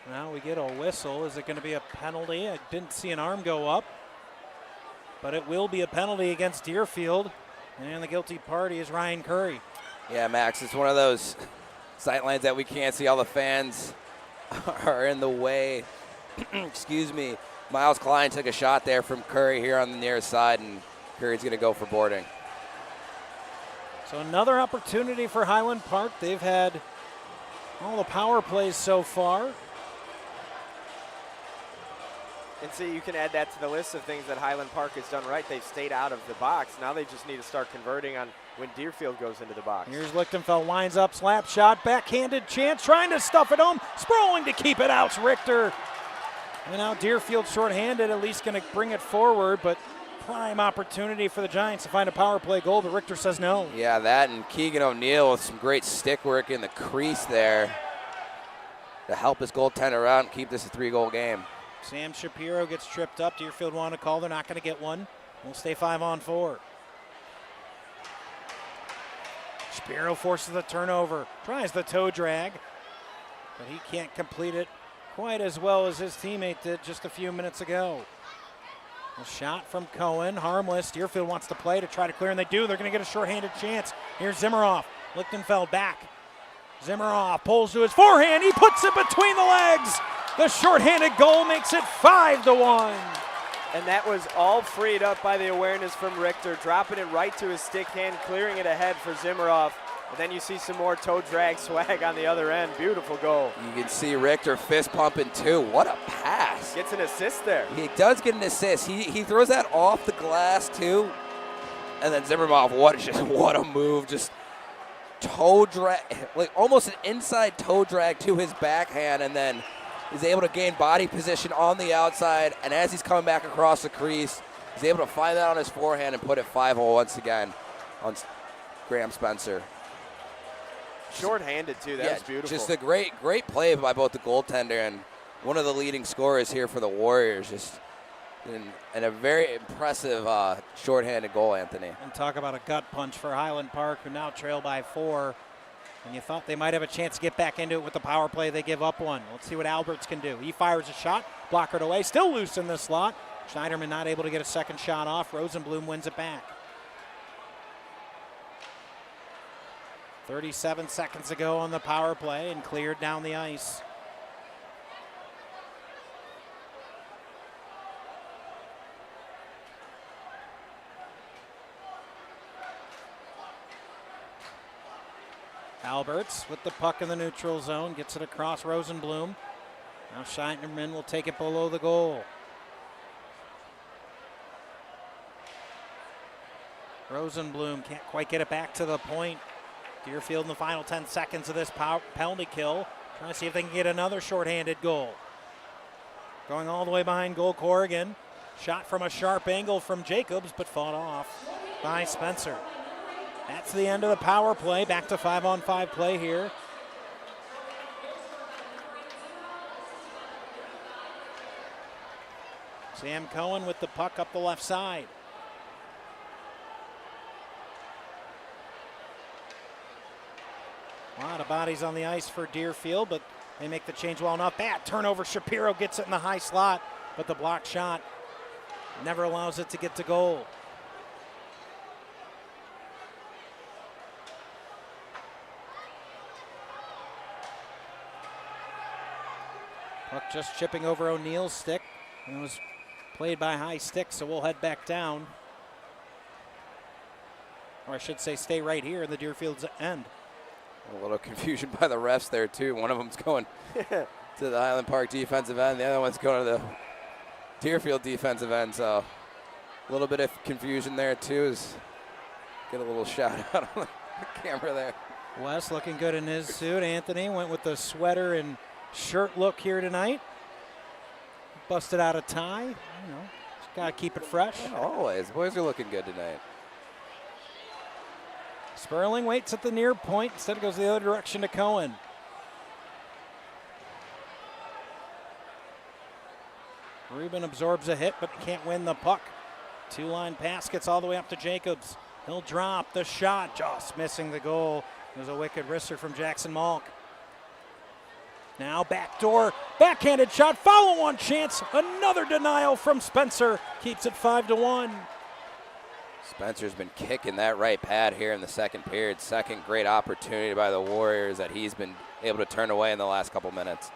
Now we get a whistle. Is it going to be a penalty? I didn't see an arm go up, but it will be a penalty against Deerfield. And the guilty party is Ryan Curry.
Yeah, Max, it's one of those sightlines that we can't see. All the fans are in the way. Excuse me. Miles Klein took a shot there from Curry here on the near side, and Curry's going to go for boarding.
So another opportunity for Highland Park. They've had all the power plays so far.
And see, you can add that to the list of things that Highland Park has done right. They've stayed out of the box. Now they just need to start converting on when Deerfield goes into the box.
Here's Lichtenfeld, winds up, slap shot, backhanded chance, trying to stuff it home, sprawling to keep it out, Richter. And now Deerfield shorthanded, at least going to bring it forward, but prime opportunity for the Giants to find a power play goal, but Richter says no.
Yeah, that and Keegan O'Neill with some great stick work in the crease there to help his goaltender out and keep this a 3-goal game.
Sam Shapiro gets tripped up. Deerfield want to call. They're not going to get one. We'll stay 5-on-4. Shapiro forces the turnover. Tries the toe drag, but he can't complete it quite as well as his teammate did just a few minutes ago. A shot from Cohen, harmless. Deerfield wants to play to try to clear, and they do. They're going to get a shorthanded chance. Here's Zimmeroff. Lichtenfeld back. Zimmeroff pulls to his forehand. He puts it between the legs. The shorthanded goal makes it 5-1.
And that was all freed up by the awareness from Richter, dropping it right to his stick hand, clearing it ahead for Zimmeroff. And then you see some more toe drag swag on the other end. Beautiful goal.
You can see Richter fist pumping too. What a pass.
Gets an assist there.
He does get an assist. He throws that off the glass too. And then Zimmeroff, what a move. Just toe drag, like almost an inside toe drag to his backhand, and then he's able to gain body position on the outside, and as he's coming back across the crease, he's able to find that on his forehand and put it 5-0 once again on Graham Spencer.
Short-handed too, that was beautiful.
Just a great play by both the goaltender and one of the leading scorers here for the Warriors. Just and a very impressive short-handed goal, Anthony.
And talk about a gut punch for Highland Park, who now trail by 4. And you thought they might have a chance to get back into it with the power play. They give up one. Let's see what Alberts can do. He fires a shot, blockered away, still loose in the slot. Schneiderman not able to get a second shot off. Rosenblum wins it back. 37 seconds ago on the power play and cleared down the ice. Alberts with the puck in the neutral zone, gets it across Rosenblum. Now Schneiderman will take it below the goal. Rosenblum can't quite get it back to the point. Deerfield in the final 10 seconds of this penalty kill, trying to see if they can get another shorthanded goal. Going all the way behind goal, Corrigan. Shot from a sharp angle from Jacobs, but fought off by Spencer. That's the end of the power play. Back to 5-on-5 play here. Sam Cohen with the puck up the left side. A lot of bodies on the ice for Deerfield, but they make the change well enough. Bad turnover. Shapiro gets it in the high slot, but the block shot never allows it to get to goal. Puck just chipping over O'Neill's stick. It was played by high stick, so we'll head back down. Or I should say stay right here in the Deerfield's end.
A little confusion by the refs there too. One of them's going to the Highland Park defensive end. The other one's going to the Deerfield defensive end. So a little bit of confusion there too. Get a little shout out on the camera there.
Wes looking good in his suit. Anthony went with the sweater and shirt look here tonight. Busted out a tie. You know, just got to keep it fresh.
Yeah, always. Boys are looking good tonight.
Sperling waits at the near point. Instead, it goes the other direction to Cohen. Rubin absorbs a hit, but can't win the puck. Two-line pass gets all the way up to Jacobs. He'll drop the shot, just missing the goal. It was a wicked wrister from Jackson Malk. Now backdoor, backhanded shot, follow-on chance, another denial from Spencer, keeps it 5-1.
Spencer's been kicking that right pad here in the second period. Second great opportunity by the Warriors that he's been able to turn away in the last couple minutes.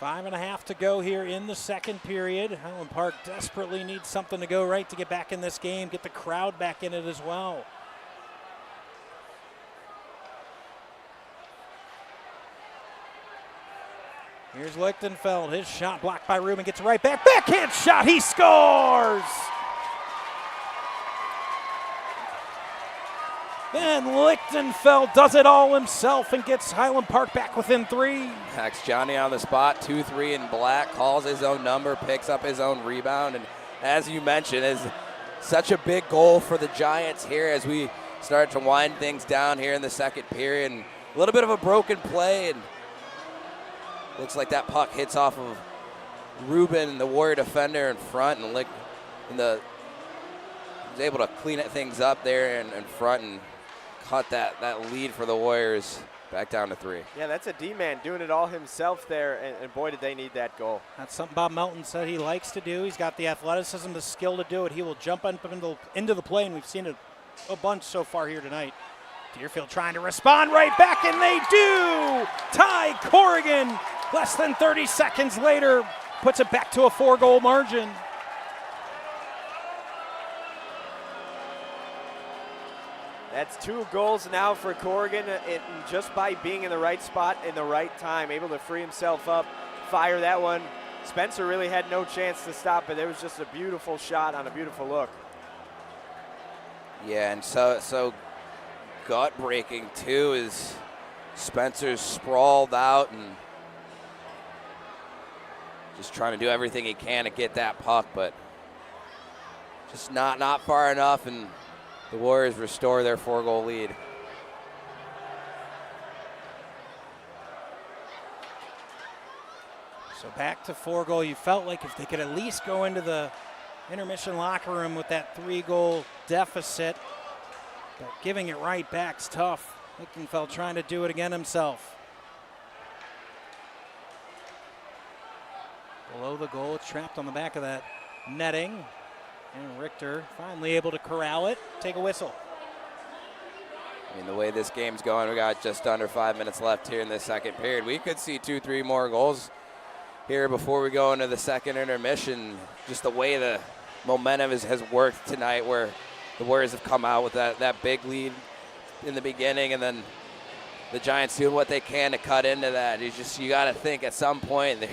5.5 to go here in the second period. Highland Park desperately needs something to go right to get back in this game, get the crowd back in it as well. Here's Lichtenfeld, his shot blocked by Ruben, gets it right back, backhand shot, he scores! Then Lichtenfeld does it all himself and gets Highland Park back within 3.
Max Johnny on the spot, 2-3 in black, calls his own number, picks up his own rebound, and as you mentioned, is such a big goal for the Giants here as we start to wind things down here in the second period. And a little bit of a broken play, and looks like that puck hits off of Ruben, the Warrior defender in front, and was able to clean things up there in front and cut that lead for the Warriors back down to 3.
Yeah, that's a D-man doing it all himself there, and boy, did they need that goal.
That's something Bob Melton said he likes to do. He's got the athleticism, the skill to do it. He will jump up into the play, and we've seen it a bunch so far here tonight. Deerfield trying to respond right back, and they do! Ty Corrigan, less than 30 seconds later, puts it back to a 4-goal margin.
That's 2 goals now for Corrigan, and just by being in the right spot in the right time, able to free himself up, fire that one. Spencer really had no chance to stop it. It was just a beautiful shot on a beautiful look.
Yeah, and so gut-breaking too is Spencer's sprawled out and just trying to do everything he can to get that puck, but just not far enough, and the Warriors restore their 4-goal lead.
So back to 4-goal. You felt like if they could at least go into the intermission locker room with that 3-goal deficit, but giving it right back's tough. Lichtenfeld trying to do it again himself. Below the goal, it's trapped on the back of that netting. And Richter finally able to corral it, take a whistle.
I mean, the way this game's going, we got just under 5 minutes left here in the second period. We could see 2-3 more goals here before we go into the second intermission. Just the way the momentum has worked tonight, where the Warriors have come out with that big lead in the beginning, and then the Giants doing what they can to cut into that. You got to think at some point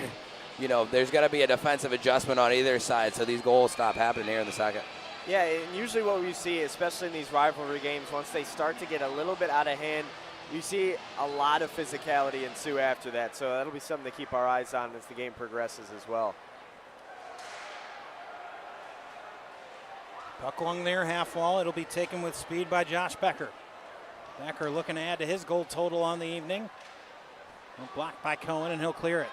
there's got to be a defensive adjustment on either side so these goals stop happening here in the second.
Yeah, and usually what we see, especially in these rivalry games, once they start to get a little bit out of hand, you see a lot of physicality ensue after that. So that'll be something to keep our eyes on as the game progresses as well.
Puck along there, half wall. It'll be taken with speed by Josh Becker. Becker looking to add to his goal total on the evening. Blocked by Cohen, and he'll clear it.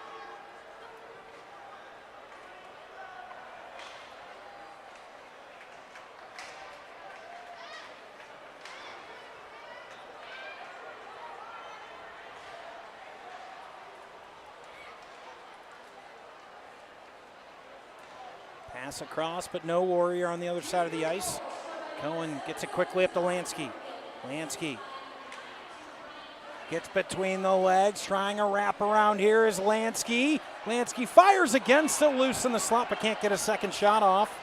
Pass across, but no Warrior on the other side of the ice. Cohen gets it quickly up to Lansky. Lansky gets between the legs, trying a wrap around here is Lansky. Lansky fires again, still loose in the slot, but can't get a second shot off.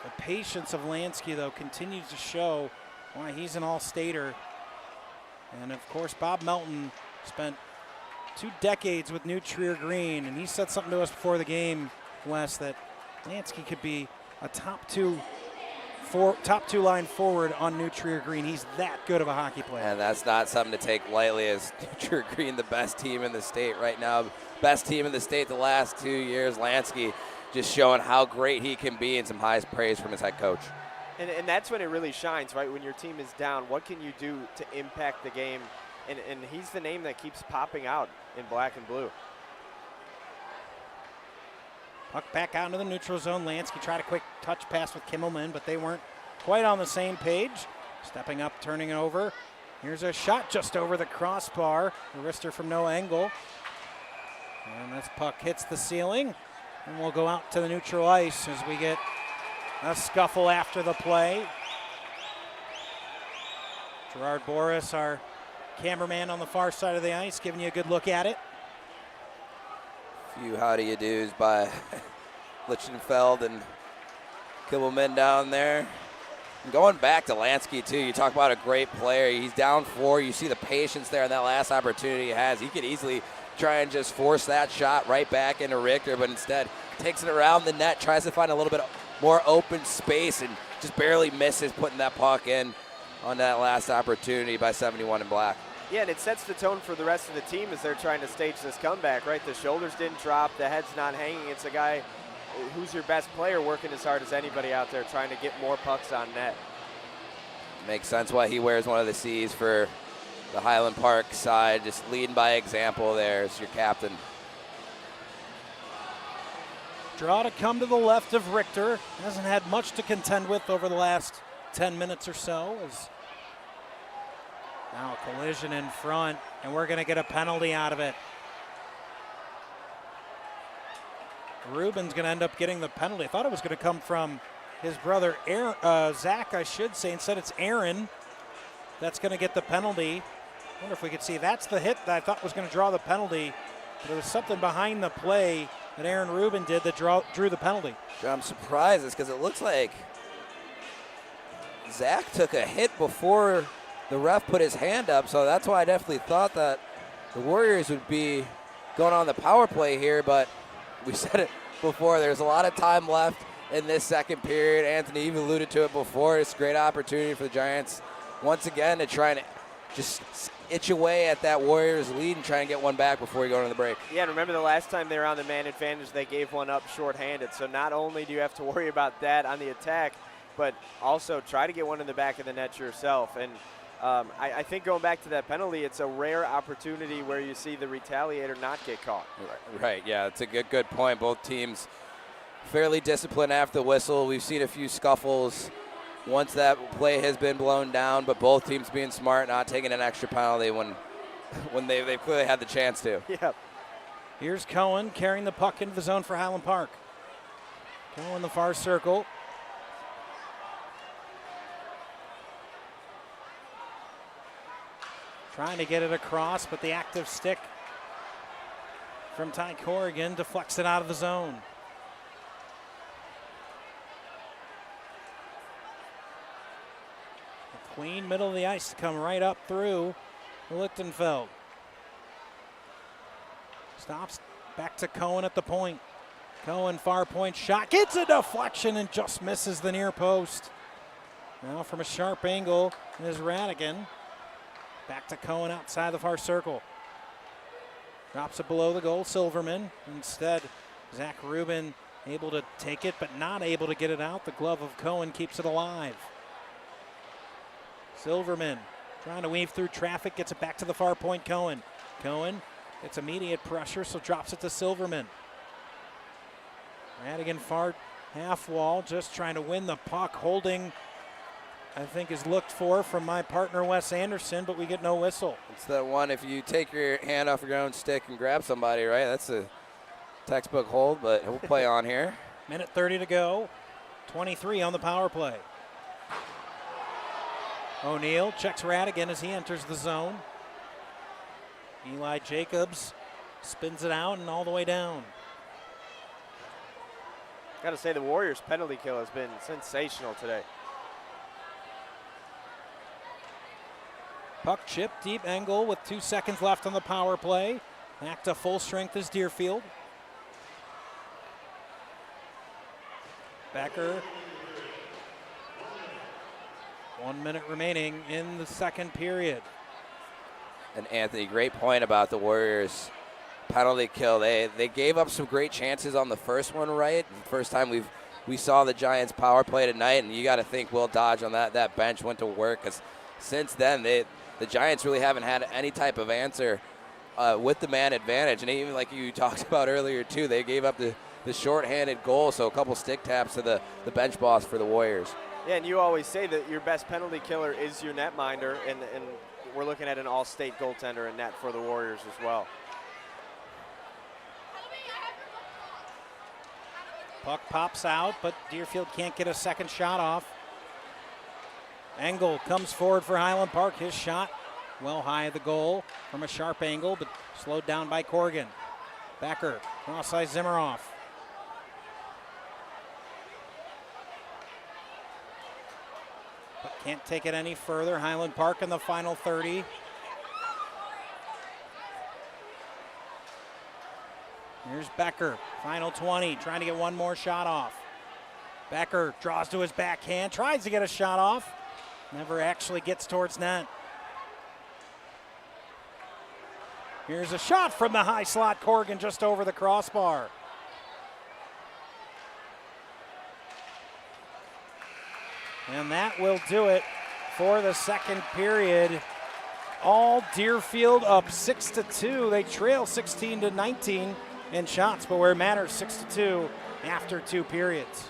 The patience of Lansky, though, continues to show why he's an all-stater. And, of course, Bob Melton spent 2 decades with New Trier Green, and he said something to us before the game, Wes, that Lansky could be a top two line forward on New Trier Green. He's that good of a hockey player.
And that's not something to take lightly, as New Trier Green, the best team in the state right now, best team in the state the last 2 years. Lansky just showing how great he can be, and some high praise from his head coach.
And that's when it really shines, right? When your team is down, what can you do to impact the game? And he's the name that keeps popping out in black and blue.
Puck back out into the neutral zone. Lansky tried a quick touch pass with Kimmelman, but they weren't quite on the same page. Stepping up, turning it over. Here's a shot just over the crossbar. A wrister from no angle. And this puck hits the ceiling. And we'll go out to the neutral ice as we get a scuffle after the play. Gerard Boris, our cameraman on the far side of the ice, giving you a good look at it.
A few how-do-you-dos by Lichtenfeld and Kibbelman down there. And going back to Lansky, too, you talk about a great player. He's down 4. You see the patience there in that last opportunity he has. He could easily try and just force that shot right back into Richter, but instead takes it around the net, tries to find a little bit more open space, and just barely misses putting that puck in on that last opportunity by 71 in black.
Yeah, and it sets the tone for the rest of the team as they're trying to stage this comeback, right? The shoulders didn't drop, the head's not hanging. It's a guy who's your best player working as hard as anybody out there trying to get more pucks on net.
Makes sense why he wears one of the C's for the Highland Park side, just leading by example there as your captain.
Draw to come to the left of Richter. Hasn't had much to contend with over the last 10 minutes or so. As now a collision in front, and we're going to get a penalty out of it. Rubin's going to end up getting the penalty. I thought it was going to come from his brother, Zach, I should say. Instead, it's Aaron that's going to get the penalty. I wonder if we could see. That's the hit that I thought was going to draw the penalty. But there was something behind the play that Aaron Rubin did that drew the penalty.
I'm surprised because it looks like Zach took a hit before the ref put his hand up, so that's why I definitely thought that the Warriors would be going on the power play here, but we said it before, there's a lot of time left in this second period. Anthony even alluded to it before. It's a great opportunity for the Giants once again to try and just itch away at that Warriors lead and try and get one back before we go into the break.
Yeah, and remember the last time they were on the man advantage, they gave one up shorthanded. So not only do you have to worry about that on the attack, but also try to get one in the back of the net yourself. And I think going back to that penalty, it's a rare opportunity where you see the retaliator not get caught.
Right, yeah, it's a good point. Both teams fairly disciplined after the whistle. We've seen a few scuffles once that play has been blown down, but both teams being smart, not taking an extra penalty when they clearly had the chance to.
Yep.
Here's Cohen carrying the puck into the zone for Highland Park. Cohen the far circle. Trying to get it across, but the active stick from Ty Corrigan deflects it out of the zone. A clean middle of the ice to come right up through Lichtenfeld. Stops back to Cohen at the point. Cohen far point shot, gets a deflection and just misses the near post. Now from a sharp angle is Radigan. Back to Cohen outside the far circle. Drops it below the goal, Silverman. Instead, Zach Rubin able to take it, but not able to get it out. The glove of Cohen keeps it alive. Silverman trying to weave through traffic, gets it back to the far point, Cohen. Cohen gets immediate pressure, so drops it to Silverman. Radigan far half wall, just trying to win the puck, holding I think is looked for from my partner Wes Anderson, but we get no whistle.
It's that one, if you take your hand off your own stick and grab somebody, right? That's a textbook hold, but we'll play on here.
Minute 30 to go. 23 on the power play. O'Neill checks Radigan as he enters the zone. Eli Jacobs spins it out and all the way down.
Got to say the Warriors' penalty kill has been sensational today.
Puck chip, deep angle with 2 seconds left on the power play. Back to full strength is Deerfield. Becker. 1 minute remaining in the second period.
And Anthony, great point about the Warriors' penalty kill. They gave up some great chances on the first one, right? The first time we saw the Giants power play tonight, and you got to think Will Dodge on that bench went to work, because since then the Giants really haven't had any type of answer with the man advantage. And even like you talked about earlier too, they gave up the shorthanded goal, so a couple stick taps to the bench boss for the Warriors.
Yeah, and you always say that your best penalty killer is your netminder, and we're looking at an all-state goaltender in net for the Warriors as well.
Puck pops out, but Deerfield can't get a second shot off. Engel comes forward for Highland Park. His shot well high of the goal from a sharp angle, but slowed down by Corrigan. Becker, cross-ice Zimmeroff. But can't take it any further. Highland Park in the final 30. Here's Becker, final 20, trying to get one more shot off. Becker draws to his backhand, tries to get a shot off, never actually gets towards net. Here's a shot from the high slot, Corrigan just over the crossbar. And that will do it for the second period. All Deerfield up 6-2. They trail 16-19 in shots, but where it matters, 6-2 after 2 periods.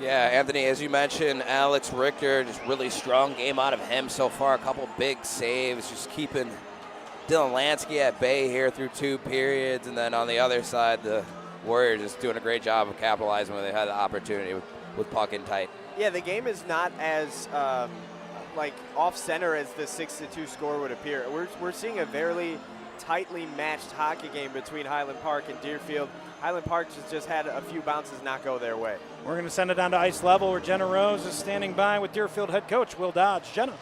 Yeah, Anthony, as you mentioned, Alex Richter, just really strong game out of him so far. A couple big saves, just keeping Dylan Lansky at bay here through 2 periods. And then on the other side, the Warriors just doing a great job of capitalizing when they had the opportunity with puck in tight.
Yeah, the game is not as like off-center as the 6-2 score would appear. We're seeing a very tightly matched hockey game between Highland Park and Deerfield. Highland Park just had a few bounces not go their way.
We're going to send it down to ice level where Jenna Rose is standing by with Deerfield head coach Will Dodge. Jenna.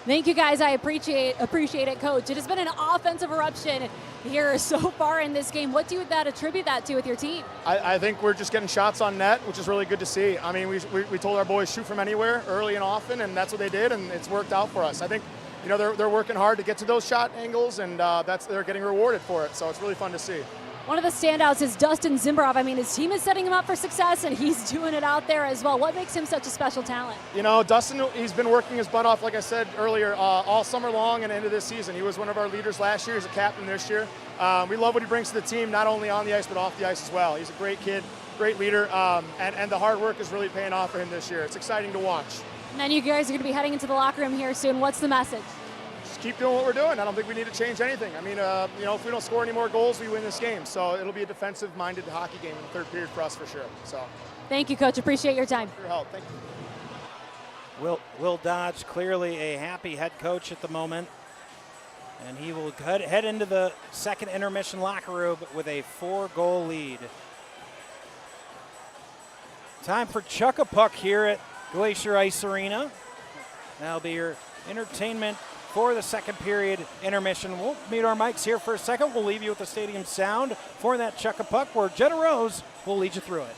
Thank you, guys. I appreciate it, Coach. It has been an offensive eruption here so far in this game. What do you attribute that to with your team?
I think we're just getting shots on net, which is really good to see. I mean, we told our boys shoot from anywhere early and often, and that's what they did, and it's worked out for us. I think, you know, they're working hard to get to those shot angles, and they're getting rewarded for it. So it's really fun to see.
One of the standouts is Dustin Zimbrov. I mean, his team is setting him up for success, and he's doing it out there as well. What makes him such a special talent?
You know, Dustin, he's been working his butt off, like I said earlier, all summer long and into this season. He was one of our leaders last year. He's a captain this year. We love what he brings to the team, not only on the ice, but off the ice as well. He's a great kid, great leader, and the hard work is really paying off for him this year. It's exciting to watch.
And then you guys are going to be heading into the locker room here soon. What's the message?
Just keep doing what we're doing. I don't think we need to change anything. I mean, you know, if we don't score any more goals, we win this game. So it'll be a defensive-minded hockey game in the third period for us for sure. So.
Thank you, Coach. Appreciate your time.
For your help. Thank you.
Will Dodge, clearly a happy head coach at the moment. And he will head into the second intermission locker room with a 4-goal lead. Time for Chuck-a-Puck here at Glacier Ice Arena. That'll be your entertainment for the second period intermission. We'll mute our mics here for a second. We'll leave you with the stadium sound for that Chuck-a-Puck, where Jenna Rose will lead you through it.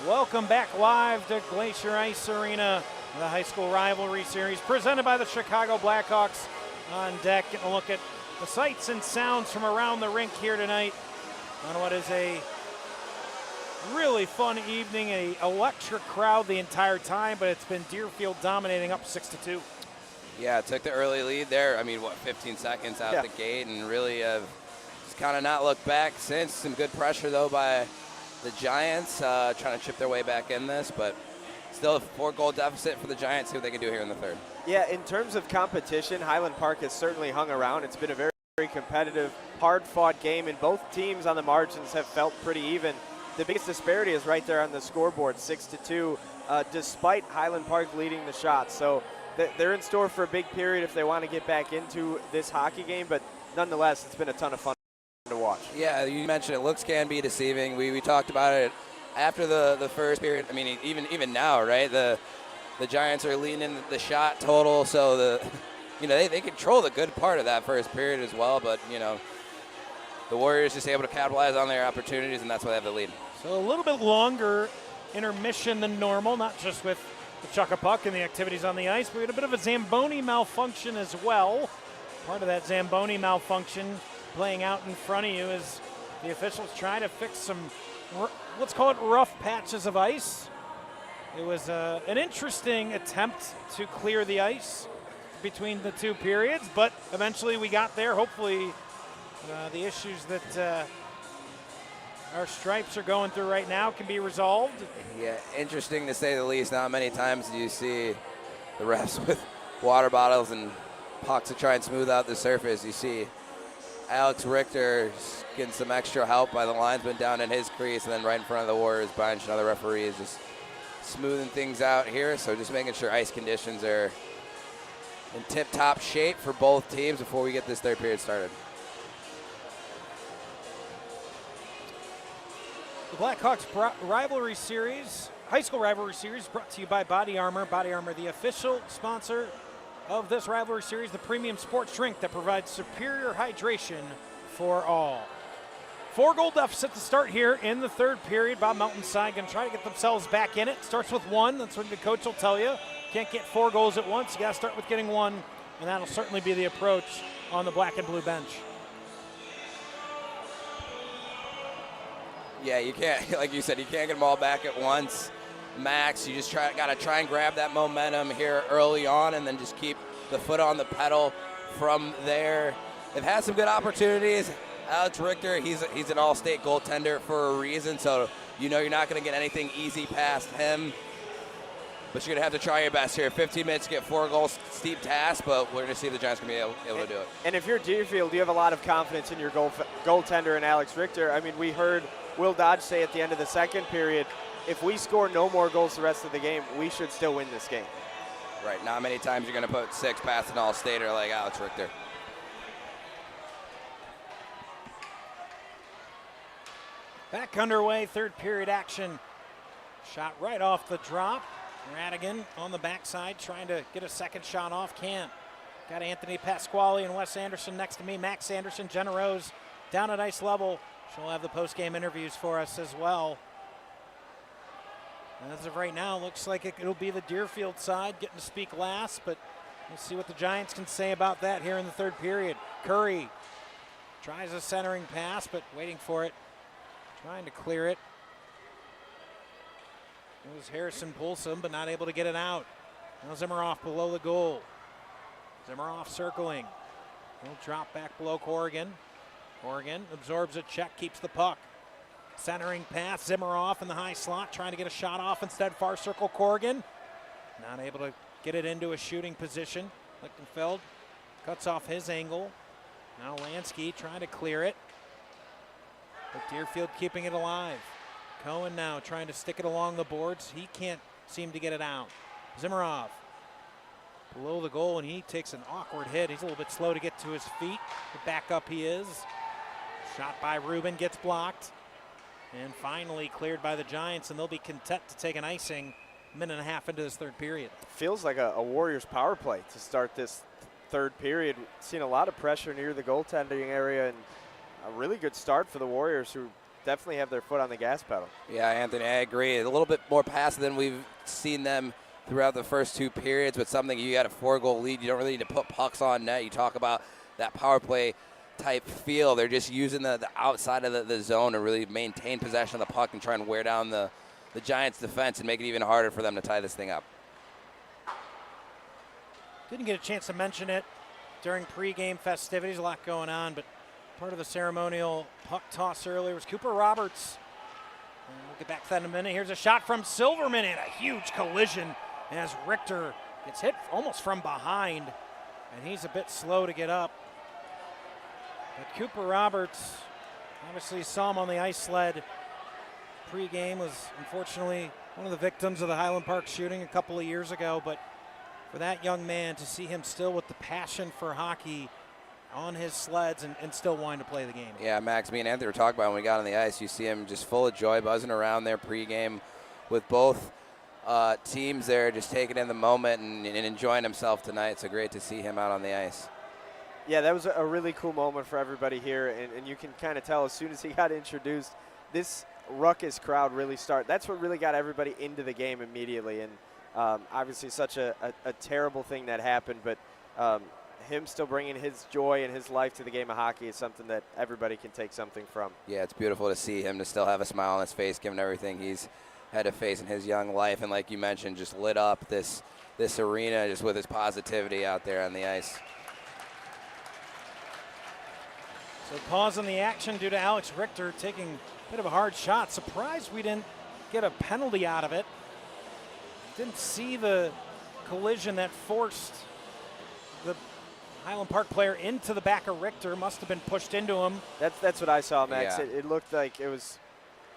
Welcome back live to Glacier Ice Arena, the high school rivalry series presented by the Chicago Blackhawks. On deck, getting a look at the sights and sounds from around the rink here tonight on what is a really fun evening, a electric crowd the entire time, but it's been Deerfield dominating up 6-2.
Yeah, took the early lead there. I mean, 15 seconds out the gate, and really just kind of not looked back since. Some good pressure, though, by the Giants, trying to chip their way back in this, but still a 4-goal deficit for the Giants. See what they can do here in the third.
Yeah, in terms of competition, Highland Park has certainly hung around. It's been a very, very competitive, hard-fought game, and both teams on the margins have felt pretty even. The biggest disparity is right there on the scoreboard, 6-2, despite Highland Park leading the shots. So they're in store for a big period if they want to get back into this hockey game, but nonetheless, it's been a ton of fun to watch.
Yeah, you mentioned it. Looks can be deceiving. We talked about it after the first period. I mean, even now, right? The Giants are leading in the shot total, so they control the good part of that first period as well. But the Warriors just able to capitalize on their opportunities, and that's why they have the lead.
So a little bit longer intermission than normal, not just with the chuck-a-puck and the activities on the ice, but we had a bit of a Zamboni malfunction as well. Part of that Zamboni malfunction playing out in front of you as the officials try to fix some, let's call it rough patches of ice. It was an interesting attempt to clear the ice between the two periods, but eventually we got there. Hopefully the issues that our Stripes are going through right now can be resolved.
Yeah, interesting to say the least. Not many times do you see the refs with water bottles and pucks to try and smooth out the surface. You see Alex Richter getting some extra help by the linesman down in his crease, and then right in front of the Warriors, Brian and other referees just smoothing things out here. So just making sure ice conditions are in tip-top shape for both teams before we get this third period started.
The Blackhawks rivalry series, high school rivalry series, brought to you by Body Armor. Body Armor, the official sponsor of this rivalry series, the premium sports drink that provides superior hydration for all. 4-goal deficit to start here in the third period. Bob Mountainside going to try to get themselves back in it. Starts with 1. That's what the coach will tell you. Can't get 4 goals at once. You got to start with getting 1, and that'll certainly be the approach on the black and blue bench.
Yeah, you can't, like you said, you can't get them all back at once. Max, you just got to try and grab that momentum here early on and then just keep the foot on the pedal from there. They've had some good opportunities. Alex Richter, he's an all-state goaltender for a reason, so you're not going to get anything easy past him. But you're going to have to try your best here. 15 minutes to get 4 goals, steep task, but we're going to see if the Giants can be able to do it.
And if you're Deerfield, you have a lot of confidence in your goaltender and Alex Richter. I mean, we heard Will Dodge say at the end of the second period, if we score no more goals the rest of the game, we should still win this game.
Right, not many times you're going to put 6 past an all-stater like Alex Richter.
Back underway, third period action. Shot right off the drop. Radigan on the backside trying to get a second shot off. Can't. Got Anthony Pasquale and Wes Anderson next to me. Max Anderson, Jenna Rose down at ice level. She'll have the post-game interviews for us as well. As of right now, looks like it'll be the Deerfield side getting to speak last, but we'll see what the Giants can say about that here in the third period. Curry tries a centering pass, but waiting for it. Trying to clear it. It was Harrison Poulsen, but not able to get it out. Now Zimmeroff below the goal. Zimmeroff circling. He'll drop back below Corrigan. Corrigan absorbs a check, keeps the puck. Centering pass, Zimmeroff in the high slot, trying to get a shot off instead. Far circle, Corrigan. Not able to get it into a shooting position. Lichtenfeld cuts off his angle. Now Lansky trying to clear it. But Deerfield keeping it alive. Cohen now trying to stick it along the boards. He can't seem to get it out. Zimmeroff below the goal, and he takes an awkward hit. He's a little bit slow to get to his feet. But back up he is. Shot by Rubin gets blocked. And finally cleared by the Giants, and they'll be content to take an icing a minute and a half into this third period.
Feels like a Warriors power play to start this third period. Seen a lot of pressure near the goaltending area, and a really good start for the Warriors, who definitely have their foot on the gas pedal.
Yeah, Anthony, I agree. A little bit more passive than we've seen them throughout the first 2 periods, but something you got a 4-goal lead, you don't really need to put pucks on net. You talk about that power play type feel. They're just using the outside of the zone to really maintain possession of the puck and try and wear down the Giants' defense and make it even harder for them to tie this thing up.
Didn't get a chance to mention it during pregame festivities. A lot going on, but part of the ceremonial puck toss earlier was Cooper Roberts. And we'll get back to that in a minute. Here's a shot from Silverman and a huge collision as Richter gets hit almost from behind, and he's a bit slow to get up. But Cooper Roberts, obviously saw him on the ice sled pregame, was unfortunately one of the victims of the Highland Park shooting a couple of years ago, but for that young man to see him still with the passion for hockey on his sleds and still wanting to play the game.
Yeah, Max, me and Anthony were talking about when we got on the ice. You see him just full of joy, buzzing around there pregame with both teams there, just taking in the moment and enjoying himself tonight. So great to see him out on the ice.
Yeah, that was a really cool moment for everybody here, and you can kind of tell as soon as he got introduced, this ruckus crowd really started. That's what really got everybody into the game immediately, and obviously such a terrible thing that happened, but him still bringing his joy and his life to the game of hockey is something that everybody can take something from.
Yeah, it's beautiful to see him to still have a smile on his face, given everything he's had to face in his young life, and like you mentioned, just lit up this arena just with his positivity out there on the ice.
So pause in the action due to Alex Richter taking a bit of a hard shot. Surprised we didn't get a penalty out of it. Didn't see the collision that forced the Highland Park player into the back of Richter. Must have been pushed into him.
That's what I saw, Max.
Yeah.
It looked like it was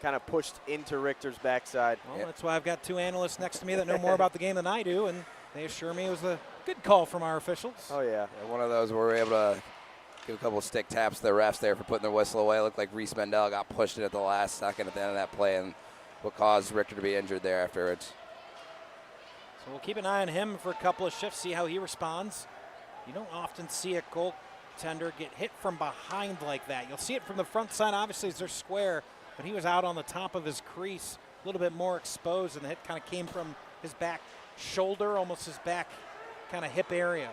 kind of pushed into Richter's backside.
Well, that's why I've got 2 analysts next to me that know more about the game than I do, and they assure me it was a good call from our officials.
Oh, yeah.
And one of those where we're able to give a couple of stick taps to the refs there for putting their whistle away. It looked like Reese Mendel got pushed in at the last second at the end of that play, and what caused Richter to be injured there afterwards.
So we'll keep an eye on him for a couple of shifts, see how he responds. You don't often see a goaltender get hit from behind like that. You'll see it from the front side, obviously, as they're square, but he was out on the top of his crease, a little bit more exposed, and the hit kind of came from his back shoulder, almost his back kind of hip area.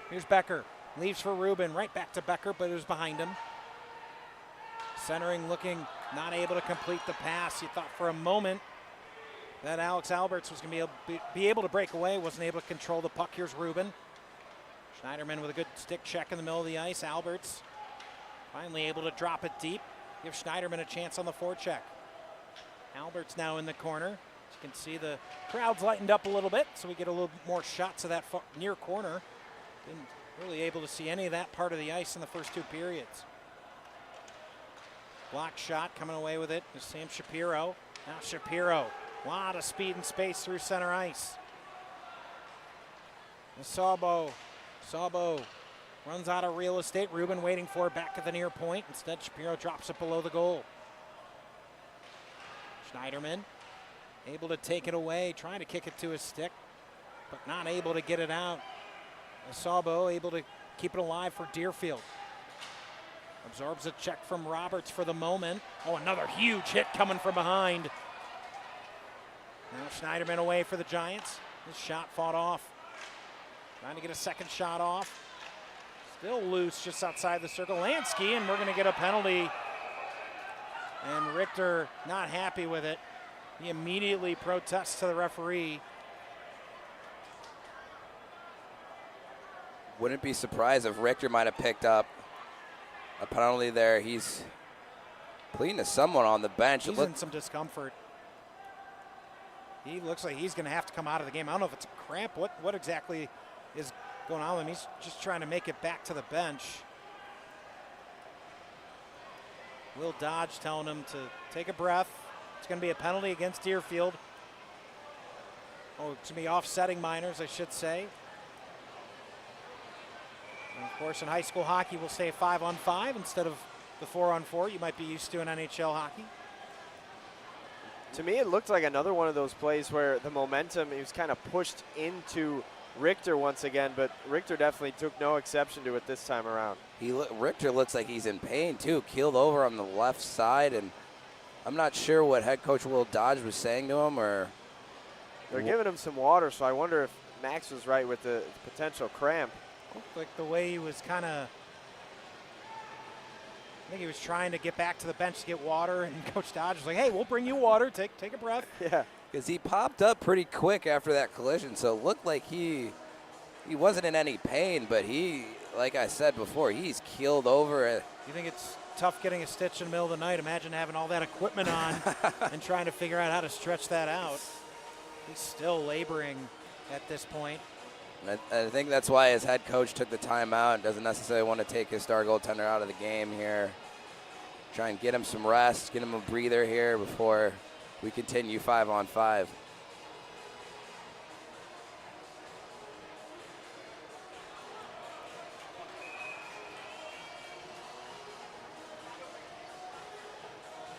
Here's Becker. Leaves for Rubin, right back to Becker, but it was behind him. Centering, looking, not able to complete the pass. You thought for a moment that Alex Alberts was going to be able to break away, wasn't able to control the puck. Here's Rubin. Schneiderman with a good stick check in the middle of the ice. Alberts finally able to drop it deep. Give Schneiderman a chance on the forecheck. Alberts now in the corner. As you can see, the crowd's lightened up a little bit, so we get a little more shots of that near corner. Didn't really able to see any of that part of the ice in the first 2 periods. Block shot coming away with it is Sam Shapiro. Now Shapiro, a lot of speed and space through center ice. Sabo runs out of real estate. Rubin waiting for it back at the near point. Instead, Shapiro drops it below the goal. Schneiderman able to take it away, trying to kick it to his stick, but not able to get it out. Sabo able to keep it alive for Deerfield. Absorbs a check from Roberts for the moment. Oh, another huge hit coming from behind. Now Schneiderman away for the Giants. His shot fought off. Trying to get a second shot off. Still loose just outside the circle. Lansky, and we're going to get a penalty. And Richter not happy with it. He immediately protests to the referee.
Wouldn't be surprised if Richter might have picked up a penalty there. He's pleading to someone on the bench.
He's in some discomfort. He looks like he's going to have to come out of the game. I don't know if it's a cramp. What exactly is going on with him? He's just trying to make it back to the bench. Will Dodge telling him to take a breath. It's going to be a penalty against Deerfield. Oh, it's going to be offsetting minors, I should say. And of course, in high school hockey, we'll stay 5-on-5 instead of the 4-on-4 you might be used to in NHL hockey.
To me, it looked like another one of those plays where the momentum, he was kind of pushed into Richter once again, but Richter definitely took no exception to it this time around.
Richter looks like he's in pain too, keeled over on the left side, and I'm not sure what head coach Will Dodge was saying to him, or
they're giving him some water, so I wonder if Max was right with the potential cramp.
Looked like the way he was kind of, I think he was trying to get back to the bench to get water, and Coach Dodge was like, hey, we'll bring you water, take a breath.
Yeah.
Because he popped up pretty quick after that collision, so it looked like he wasn't in any pain, but he, like I said before, he's keeled over.
You think it's tough getting a stitch in the middle of the night? Imagine having all that equipment on and trying to figure out how to stretch that out. He's still laboring at this point.
I think that's why his head coach took the timeout and doesn't necessarily want to take his star goaltender out of the game here. Try and get him some rest, get him a breather here before we continue 5-on-5.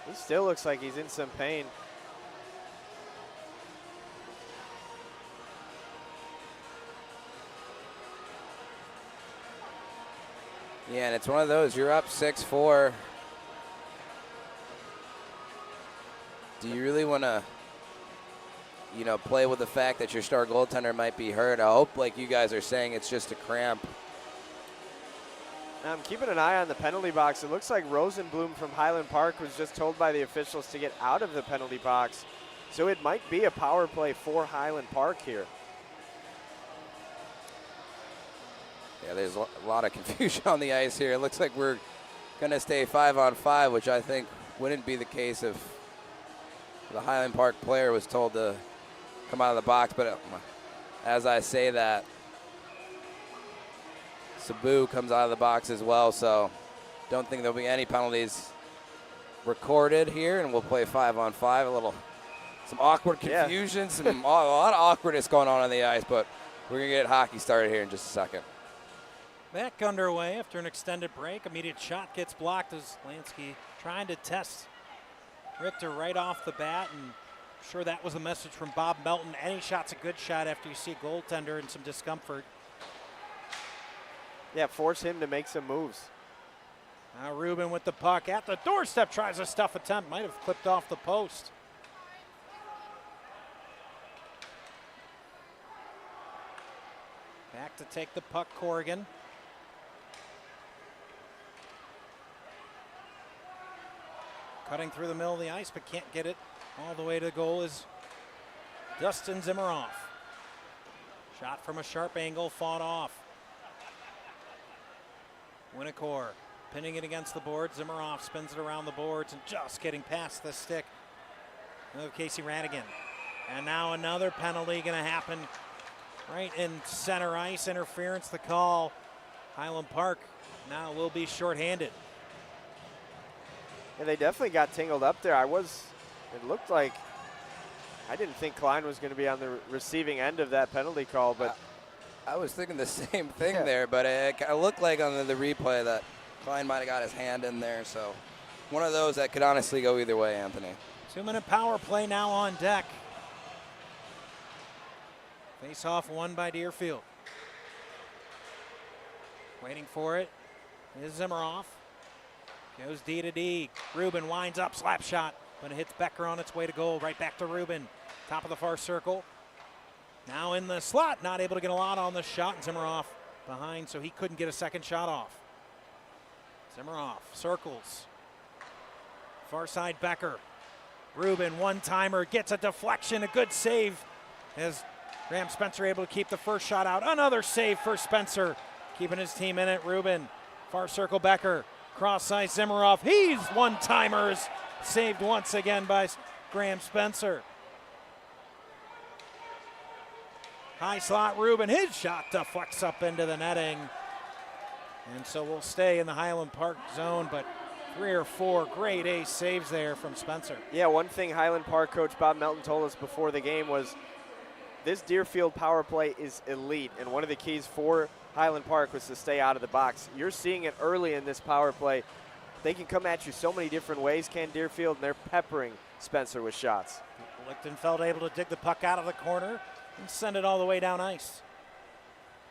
He still looks like he's in some pain.
Yeah, and it's one of those, you're up 6-4. Do you really want to, play with the fact that your star goaltender might be hurt? I hope, like you guys are saying, it's just a cramp.
I'm keeping an eye on the penalty box. It looks like Rosenblum from Highland Park was just told by the officials to get out of the penalty box. So it might be a power play for Highland Park here.
Yeah, there's a lot of confusion on the ice here. It looks like we're going to stay 5-on-5, which I think wouldn't be the case if the Highland Park player was told to come out of the box. But as I say that, Sabu comes out of the box as well, so don't think there'll be any penalties recorded here, and we'll play 5-on-5. Some awkward confusion, a lot of awkwardness going on the ice, but we're going to get hockey started here in just a second.
Back underway after an extended break. Immediate shot gets blocked as Lansky trying to test Richter right off the bat, and I'm sure that was a message from Bob Melton. Any shot's a good shot after you see a goaltender in some discomfort.
Yeah, force him to make some moves.
Now Rubin with the puck at the doorstep, tries a stuff attempt, might have clipped off the post. Back to take the puck, Corrigan. Cutting through the middle of the ice, but can't get it all the way to the goal is Dustin Zimmeroff. Shot from a sharp angle, fought off. Winnacor pinning it against the board. Zimmeroff spins it around the boards and just getting past the stick of Casey Radigan. And now another penalty going to happen right in center ice. Interference, the call. Highland Park now will be shorthanded.
Yeah, they definitely got tangled up there. It looked like, I didn't think Klein was going to be on the receiving end of that penalty call, but.
I was thinking the same thing there, but it looked like on the replay that Klein might have got his hand in there, so one of those that could honestly go either way, Anthony.
2-minute power play now on deck. Face-off won by Deerfield. Waiting for it is Zimmeroff. Goes D to D. Rubin winds up, slap shot, but it hits Becker on its way to goal. Right back to Rubin. Top of the far circle. Now in the slot, not able to get a lot on the shot. Zimmeroff behind, so he couldn't get a second shot off. Zimmeroff circles. Far side Becker. Rubin, one-timer, gets a deflection, a good save as Graham Spencer able to keep the first shot out. Another save for Spencer, keeping his team in it. Rubin, far circle Becker. Cross ice Zimmeroff. He's one-timers. Saved once again by Graham Spencer. High slot Rubin. His shot deflects up into the netting. And so we'll stay in the Highland Park zone, but 3 or 4 great ace saves there from Spencer.
Yeah, one thing Highland Park coach Bob Melton told us before the game was this Deerfield power play is elite, and one of the keys for Highland Park was to stay out of the box. You're seeing it early in this power play. They can come at you so many different ways, can Deerfield, and they're peppering Spencer with shots.
Lichtenfeld able to dig the puck out of the corner and send it all the way down ice.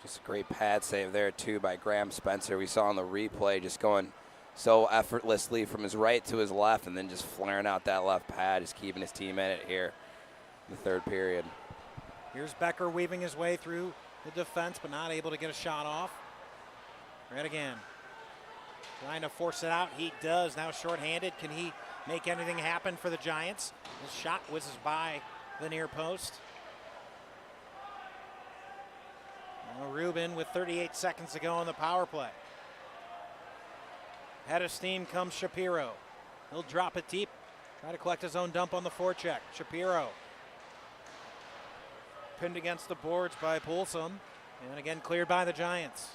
Just a great pad save there, too, by Graham Spencer. We saw on the replay just going so effortlessly from his right to his left and then just flaring out that left pad, just keeping his team in it here in the third period.
Here's Becker weaving his way through the defense, but not able to get a shot off. Right again. Trying to force it out. He does. Now shorthanded. Can he make anything happen for the Giants? His shot whizzes by the near post. Now Rubin with 38 seconds to go on the power play. Head of steam comes Shapiro. He'll drop it deep. Try to collect his own dump on the forecheck. Shapiro. Pinned against the boards by Poulsen. And again cleared by the Giants.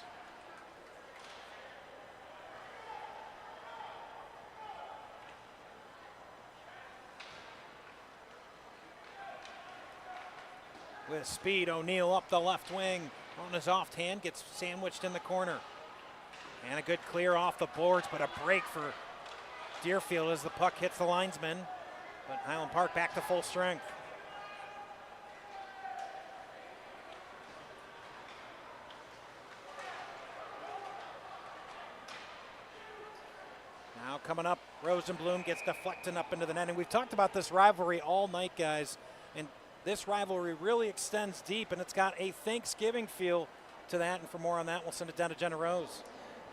With speed, O'Neill up the left wing. On his offhand, gets sandwiched in the corner. And a good clear off the boards, but a break for Deerfield as the puck hits the linesman. But Highland Park back to full strength. Now coming up, Rosenblum gets deflected up into the net. And we've talked about this rivalry all night, guys. And this rivalry really extends deep, and it's got a Thanksgiving feel to that. And for more on that, we'll send it down to Jenna Rose.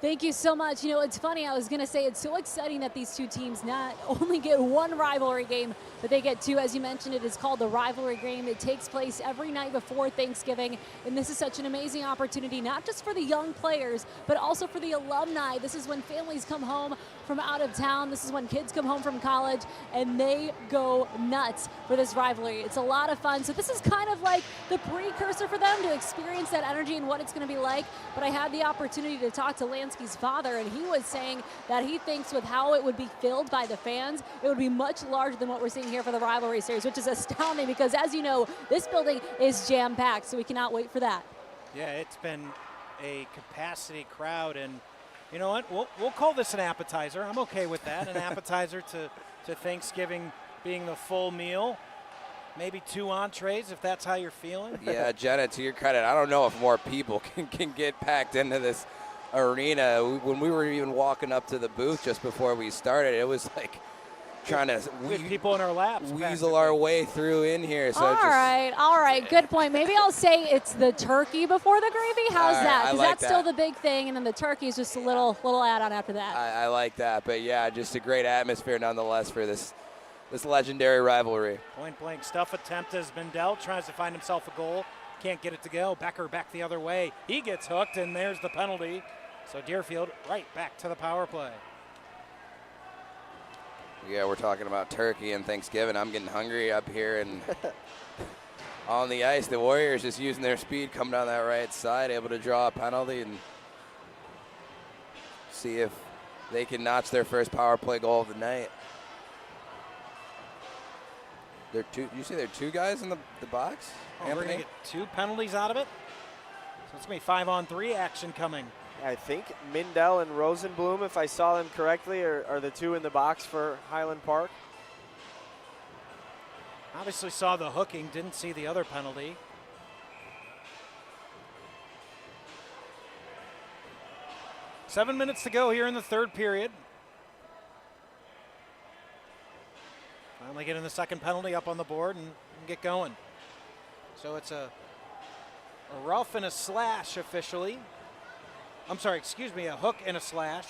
Thank you so much. You know, it's funny, I was going to say it's so exciting that these two teams not only get one rivalry game, but they get two. As you mentioned, it is called the rivalry game. It takes place every night before Thanksgiving, and this is such an amazing opportunity, not just for the young players, but also for the alumni. This is when families come home from out of town. This is when kids come home from college, and they go nuts for this rivalry. It's a lot of fun. So this is kind of like the precursor for them to experience that energy and what it's going to be like. But I had the opportunity to talk to Lansky's father, and he was saying that he thinks with how it would be filled by the fans, it would be much larger than what we're seeing here for the rivalry series, which is astounding because, as you know, this building is jam-packed, so we cannot wait for that.
Yeah, it's been a capacity crowd, and you know what? We'll call this an appetizer. I'm okay with that. An appetizer to Thanksgiving being the full meal. Maybe 2 entrees if that's how you're feeling.
Yeah, Jenna, to your credit, I don't know if more people can get packed into this arena. When we were even walking up to the booth just before we started, it was like trying to
people in our laps
weasel our way through in here. So
all right, good point. Maybe I'll say it's the turkey before the gravy. How's that? Because
like
that's still the big thing, and then the turkey is just a little add-on after that.
I like that, but yeah, just a great atmosphere nonetheless for this legendary rivalry.
Point blank stuff attempt has been dealt. Tries to find himself a goal. Can't get it to go. Becker back the other way. He gets hooked, and there's the penalty. So Deerfield right back to the power play.
Yeah, we're talking about turkey and Thanksgiving. I'm getting hungry up here and on the ice. The Warriors just using their speed, coming down that right side, able to draw a penalty and see if they can notch their first power play goal of the night. You see there are 2 guys in the box?
Oh, we're going to get 2 penalties out of it. So it's going to be 5-on-3 action coming.
I think Mindell and Rosenblum, if I saw them correctly, are the 2 in the box for Highland Park.
Obviously saw the hooking, didn't see the other penalty. Seven minutes to go here in the third period. Finally getting the second penalty up on the board and get going. So it's a rough and a slash officially. I'm sorry, excuse me, a hook and a slash.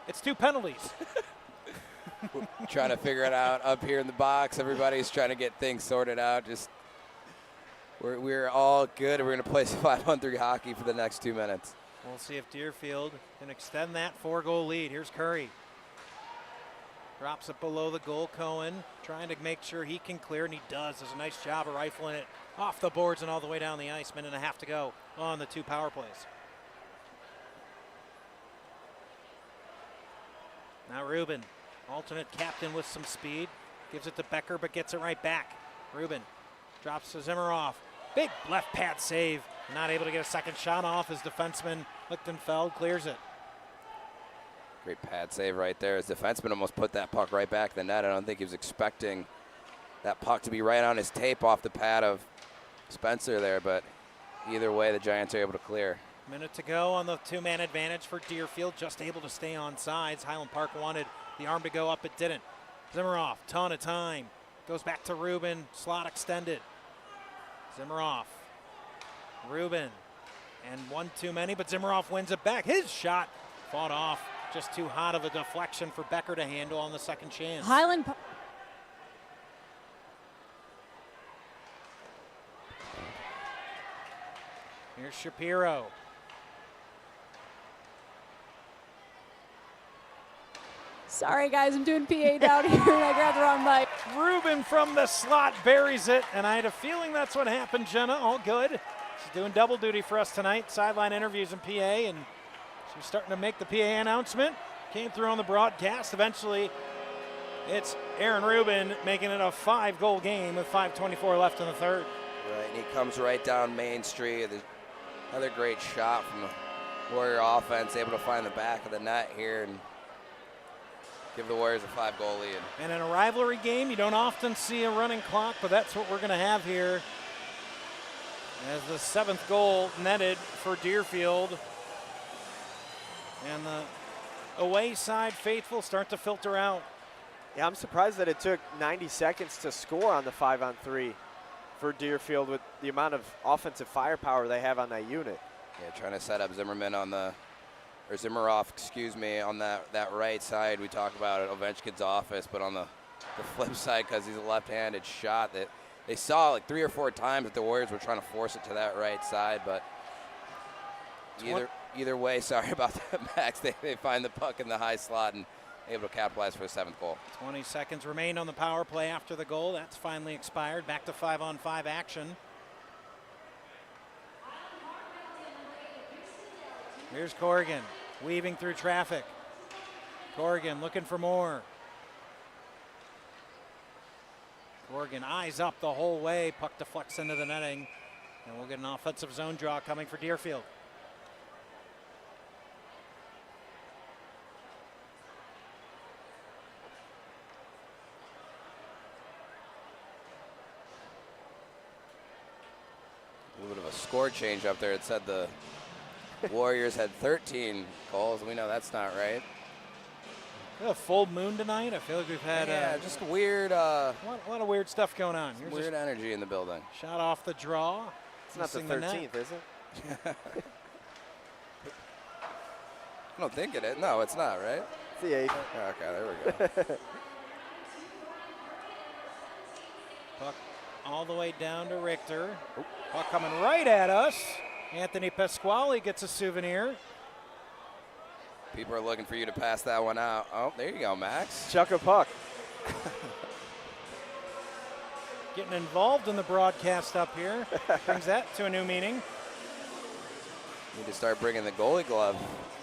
It's 2 penalties.
Trying to figure it out up here in the box. Everybody's trying to get things sorted out. Just we're all good. We're going to play some 5-on-3 hockey for the next 2 minutes.
We'll see if Deerfield can extend that 4-goal lead. Here's Curry. Drops it below the goal. Cohen trying to make sure he can clear, and he does. Does a nice job of rifling it off the boards and all the way down the ice. Minute and a half to go on the 2 power plays. Now Rubin, alternate captain with some speed. Gives it to Becker, but gets it right back. Rubin drops to Zimmeroff. Big left pad save. Not able to get a second shot off as defenseman Lichtenfeld clears it.
Great pad save right there. His defenseman almost put that puck right back in the net. I don't think he was expecting that puck to be right on his tape off the pad of Spencer there, but either way, the Giants are able to clear.
Minute to go on the two-man advantage for Deerfield, just able to stay on sides. Highland Park wanted the arm to go up, it didn't. Zimmeroff, ton of time. Goes back to Rubin, slot extended. Zimmeroff, Rubin, and one too many, but Zimmeroff wins it back. His shot fought off, just too hot of a deflection for Becker to handle on the second chance.
Highland.
Here's Shapiro.
Sorry, guys, I'm doing PA down here, and I grabbed the wrong mic.
Rubin from the slot buries it, and I had a feeling that's what happened, Jenna. All good. She's doing double duty for us tonight, sideline interviews in PA, and she's starting to make the PA announcement. Came through on the broadcast. Eventually, it's Aaron Rubin making it a 5-goal game with 5:24 left in the third.
Right, and he comes right down Main Street. Another great shot from the Warrior offense, able to find the back of the net here and give the Warriors a 5-goal lead.
And in a rivalry game, you don't often see a running clock, but that's what we're going to have here as the 7th goal netted for Deerfield. And the away side faithful start to filter out.
Yeah, I'm surprised that it took 90 seconds to score on the 5-on-3 for Deerfield with the amount of offensive firepower they have on that unit.
Yeah, trying to set up Zimmerman on the, or Zimmeroff, excuse me, on that right side. We talk about it, Ovechkin's office, but on the flip side, because he's a left-handed shot, that they saw like 3 or 4 times that the Warriors were trying to force it to that right side, but either way, sorry about that, Max. They find the puck in the high slot and able to capitalize for the 7th goal.
20 seconds remain on the power play after the goal. That's finally expired. Back to 5-on-5 action. Here's Corrigan weaving through traffic. Corrigan looking for more. Corrigan eyes up the whole way. Puck deflects into the netting. And we'll get an offensive zone draw coming for Deerfield.
A little bit of a score change up there. It said the Warriors had 13 goals. We know that's not right.
A full moon tonight. I feel like we've had
just a weird,
a lot of weird stuff going on. Here's
weird energy in the building.
Shot off the draw.
It's not the 13th, is it?
I don't think it is. No, it's not, right?
It's the 8th.
Okay, there we go.
Puck all the way down to Richter. Puck coming right at us. Anthony Pasquale gets a souvenir.
People are looking for you to pass that one out. Oh, there you go, Max.
Chuck a puck.
Getting involved in the broadcast up here. Brings that to a new meaning.
Need to start bringing the goalie glove.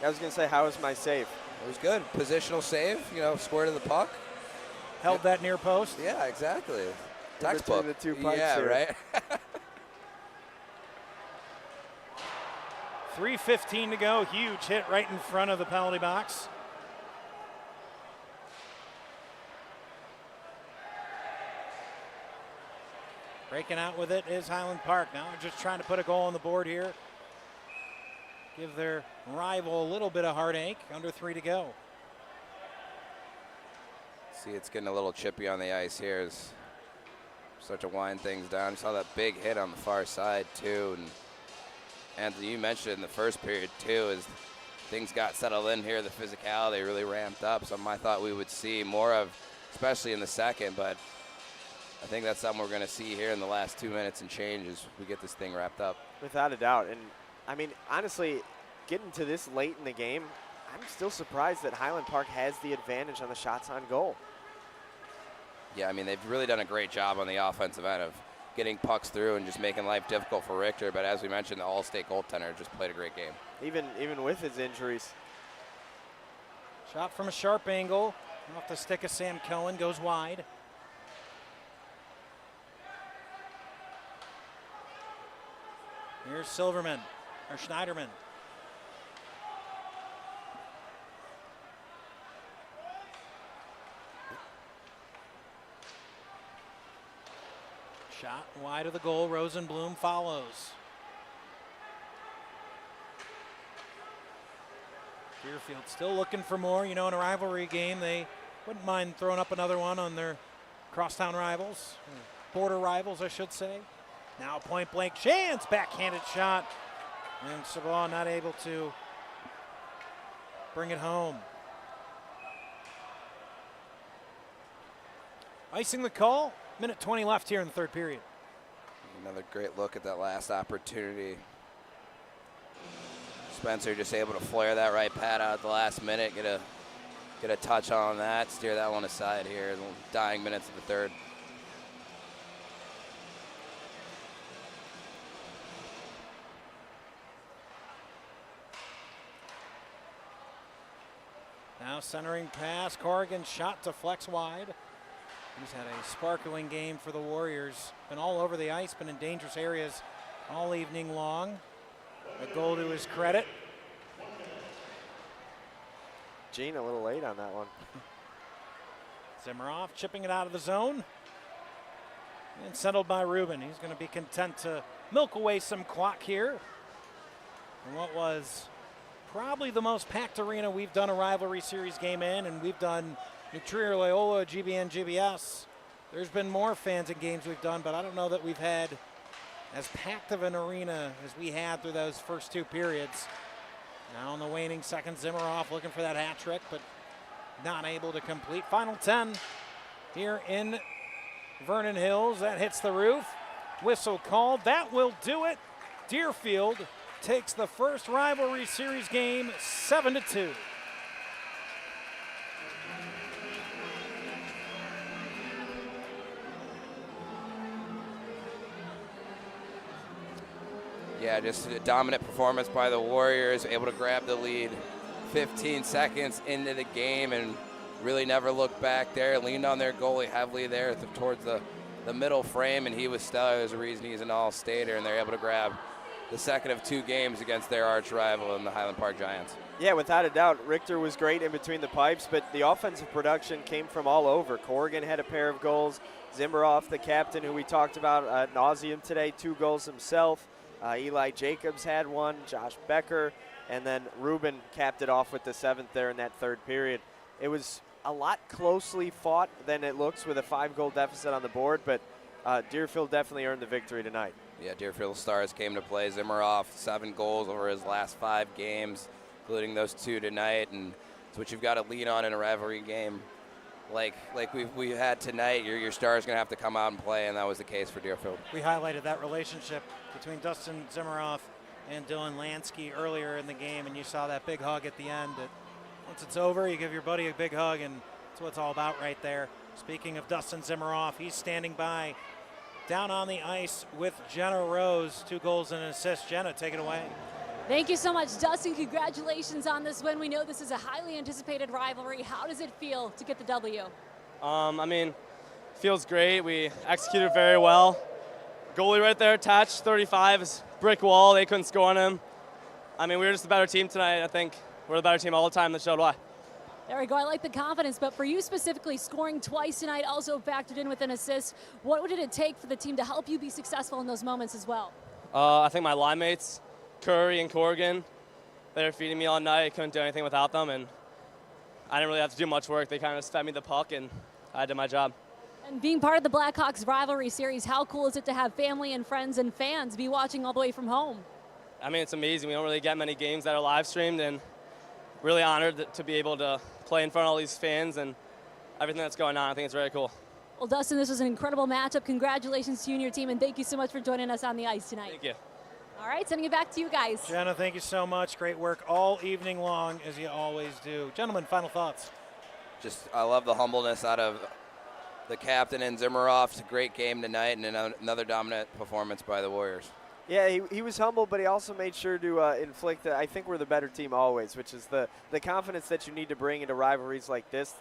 I was going to say, how was my save?
It was good. Positional save, square to the puck.
Held that near post.
Yeah, exactly.
In
Textbook.
between the 2 pipes
yeah,
here.
right?
3:15 to go. Huge hit right in front of the penalty box. Breaking out with it is Highland Park. Now they're just trying to put a goal on the board here. Give their rival a little bit of heartache. Under 3 to go.
See, it's getting a little chippy on the ice here. As start to wind things down. You saw that big hit on the far side too, and Anthony, you mentioned it in the first period too, as things got settled in here, the physicality really ramped up. Something I thought we would see more of, especially in the second, but I think that's something we're going to see here in the last 2 minutes and change as we get this thing wrapped up.
Without a doubt. And, I mean, honestly, getting to this late in the game, I'm still surprised that Highland Park has the advantage on the shots on goal.
Yeah, I mean, they've really done a great job on the offensive end of getting pucks through and just making life difficult for Richter. But as we mentioned, the All-State goaltender just played a great game.
Even with his injuries.
Shot from a sharp angle. Off the stick of Sam Cohen. Goes wide. Here's Silverman, or Schneiderman. Shot Wide of the goal, Rosenblum follows. Deerfield still looking for more. You know, in a rivalry game, they wouldn't mind throwing up another one on their crosstown rivals, border rivals, I should say. Now point blank chance, backhanded shot, and Sabah not able to bring it home. Icing the call, minute 20 left here in the third period.
Another great look at that last opportunity. Spencer just able to flare that right pad out at the last minute, get a touch on that, steer that one aside here, the dying minutes of the third.
Now centering pass, Corrigan shot to flex wide. He's had a sparkling game for the Warriors. Been all over the ice, been in dangerous areas all evening long. A goal to his credit.
Gene a little late on that one.
Zimmeroff chipping it out of the zone. And settled by Rubin. He's going to be content to milk away some clock here. And what was probably the most packed arena we've done a rivalry series game in, and we've done New Trier, Loyola, GBN, GBS. There's been more fans in games we've done, but I don't know that we've had as packed of an arena as we had through those first two periods. Now in the waning seconds, Zimmeroff looking for that hat trick, but not able to complete. Final 10 here in Vernon Hills. That hits the roof. Whistle called. That will do it. Deerfield takes the first rivalry series game 7-2.
Yeah, just a dominant performance by the Warriors, able to grab the lead 15 seconds into the game and really never looked back there. Leaned on their goalie heavily there towards the middle frame, and he was stellar. There's a reason he's an all-stater, and they're able to grab the second of two games against their arch rival in the Highland Park Giants.
Yeah, without a doubt, Richter was great in between the pipes, but the offensive production came from all over. Corrigan had a pair of goals. Zimmeroff, the captain, who we talked about ad nauseum today, 2 goals himself. Eli Jacobs had one, Josh Becker, and then Rubin capped it off with the 7th there in that third period. It was a lot closely fought than it looks with a 5-goal deficit on the board, but Deerfield definitely earned the victory tonight.
Yeah, Deerfield Stars came to play. Zimmeroff, 7 goals over his last 5 games, including those 2 tonight, and it's what you've got to lean on in a rivalry game. Like we had tonight, your Stars going to have to come out and play, and that was the case for Deerfield.
We highlighted that relationship between Dustin Zimmeroff and Dylan Lansky earlier in the game, and you saw that big hug at the end. Once it's over, you give your buddy a big hug, and that's what it's all about right there. Speaking of Dustin Zimmeroff, he's standing by down on the ice with Jenna Rose, 2 goals and an assist. Jenna, take it away.
Thank you so much, Dustin. Congratulations on this win. We know this is a highly anticipated rivalry. How does it feel to get the W?
I mean, feels great. We executed very well. Goalie right there, attached, 35, is brick wall. They couldn't score on him. I mean, we were just a better team tonight. I think we're the better team all the time. That showed why.
There we go. I like the confidence, but for you specifically, scoring twice tonight, also factored in with an assist, what did it take for the team to help you be successful in those moments as well?
I think my line mates, Curry and Corrigan, they were feeding me all night. I couldn't do anything without them, and I didn't really have to do much work. They kind of just fed me the puck, and I did my job.
And being part of the Blackhawks rivalry series, how cool is it to have family and friends and fans be watching all the way from home?
I mean, it's amazing. We don't really get many games that are live streamed, and really honored to be able to play in front of all these fans and everything that's going on. I think it's very cool.
Well, Dustin, this was an incredible matchup. Congratulations to you and your team, and thank you so much for joining us on the ice tonight.
Thank you.
All right, sending it back to you guys.
Jenna, thank you so much. Great work all evening long, as you always do. Gentlemen, final thoughts.
Just, I love the humbleness out of the captain and Zimmeroff. It's a great game tonight, and another dominant performance by the Warriors.
Yeah, he was humble, but he also made sure to inflict I think we're the better team always, which is the confidence that you need to bring into rivalries like this.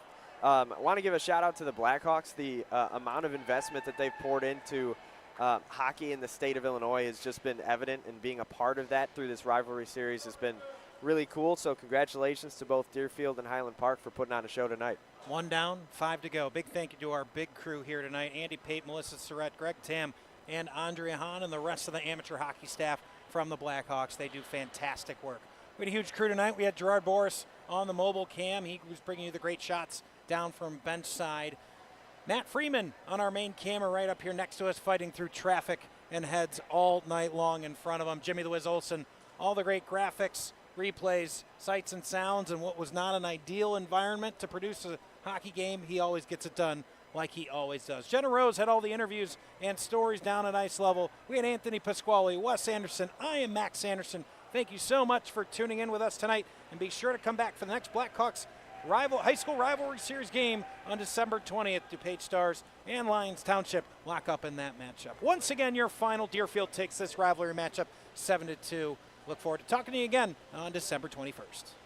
I want to give a shout-out to the Blackhawks. The amount of investment that they've poured into hockey in the state of Illinois has just been evident, and being a part of that through this rivalry series has been really cool. So congratulations to both Deerfield and Highland Park for putting on a show tonight.
1 down, 5 to go. Big thank you to our big crew here tonight. Andy Pate, Melissa Surratt, Greg Tam, and Andrea Hahn and the rest of the amateur hockey staff from the Blackhawks. They do fantastic work. We had a huge crew tonight. We had Gerard Boris on the mobile cam. He was bringing you the great shots down from bench side. Matt Freeman on our main camera right up here next to us, fighting through traffic and heads all night long in front of him. Jimmy the Wiz Olsen, all the great graphics, replays, sights and sounds, and what was not an ideal environment to produce a hockey game, he always gets it done like he always does. Jenna Rose had all the interviews and stories down at ice level. We had Anthony Pasquale, Wes Anderson. I am Max Anderson. Thank you so much for tuning in with us tonight, and be sure to come back for the next Blackhawks high school rivalry series game on December 20th. DuPage Stars and Lions Township lock up in that matchup. Once again, your final. Deerfield takes this rivalry matchup 7-2. Look forward to talking to you again on December 21st.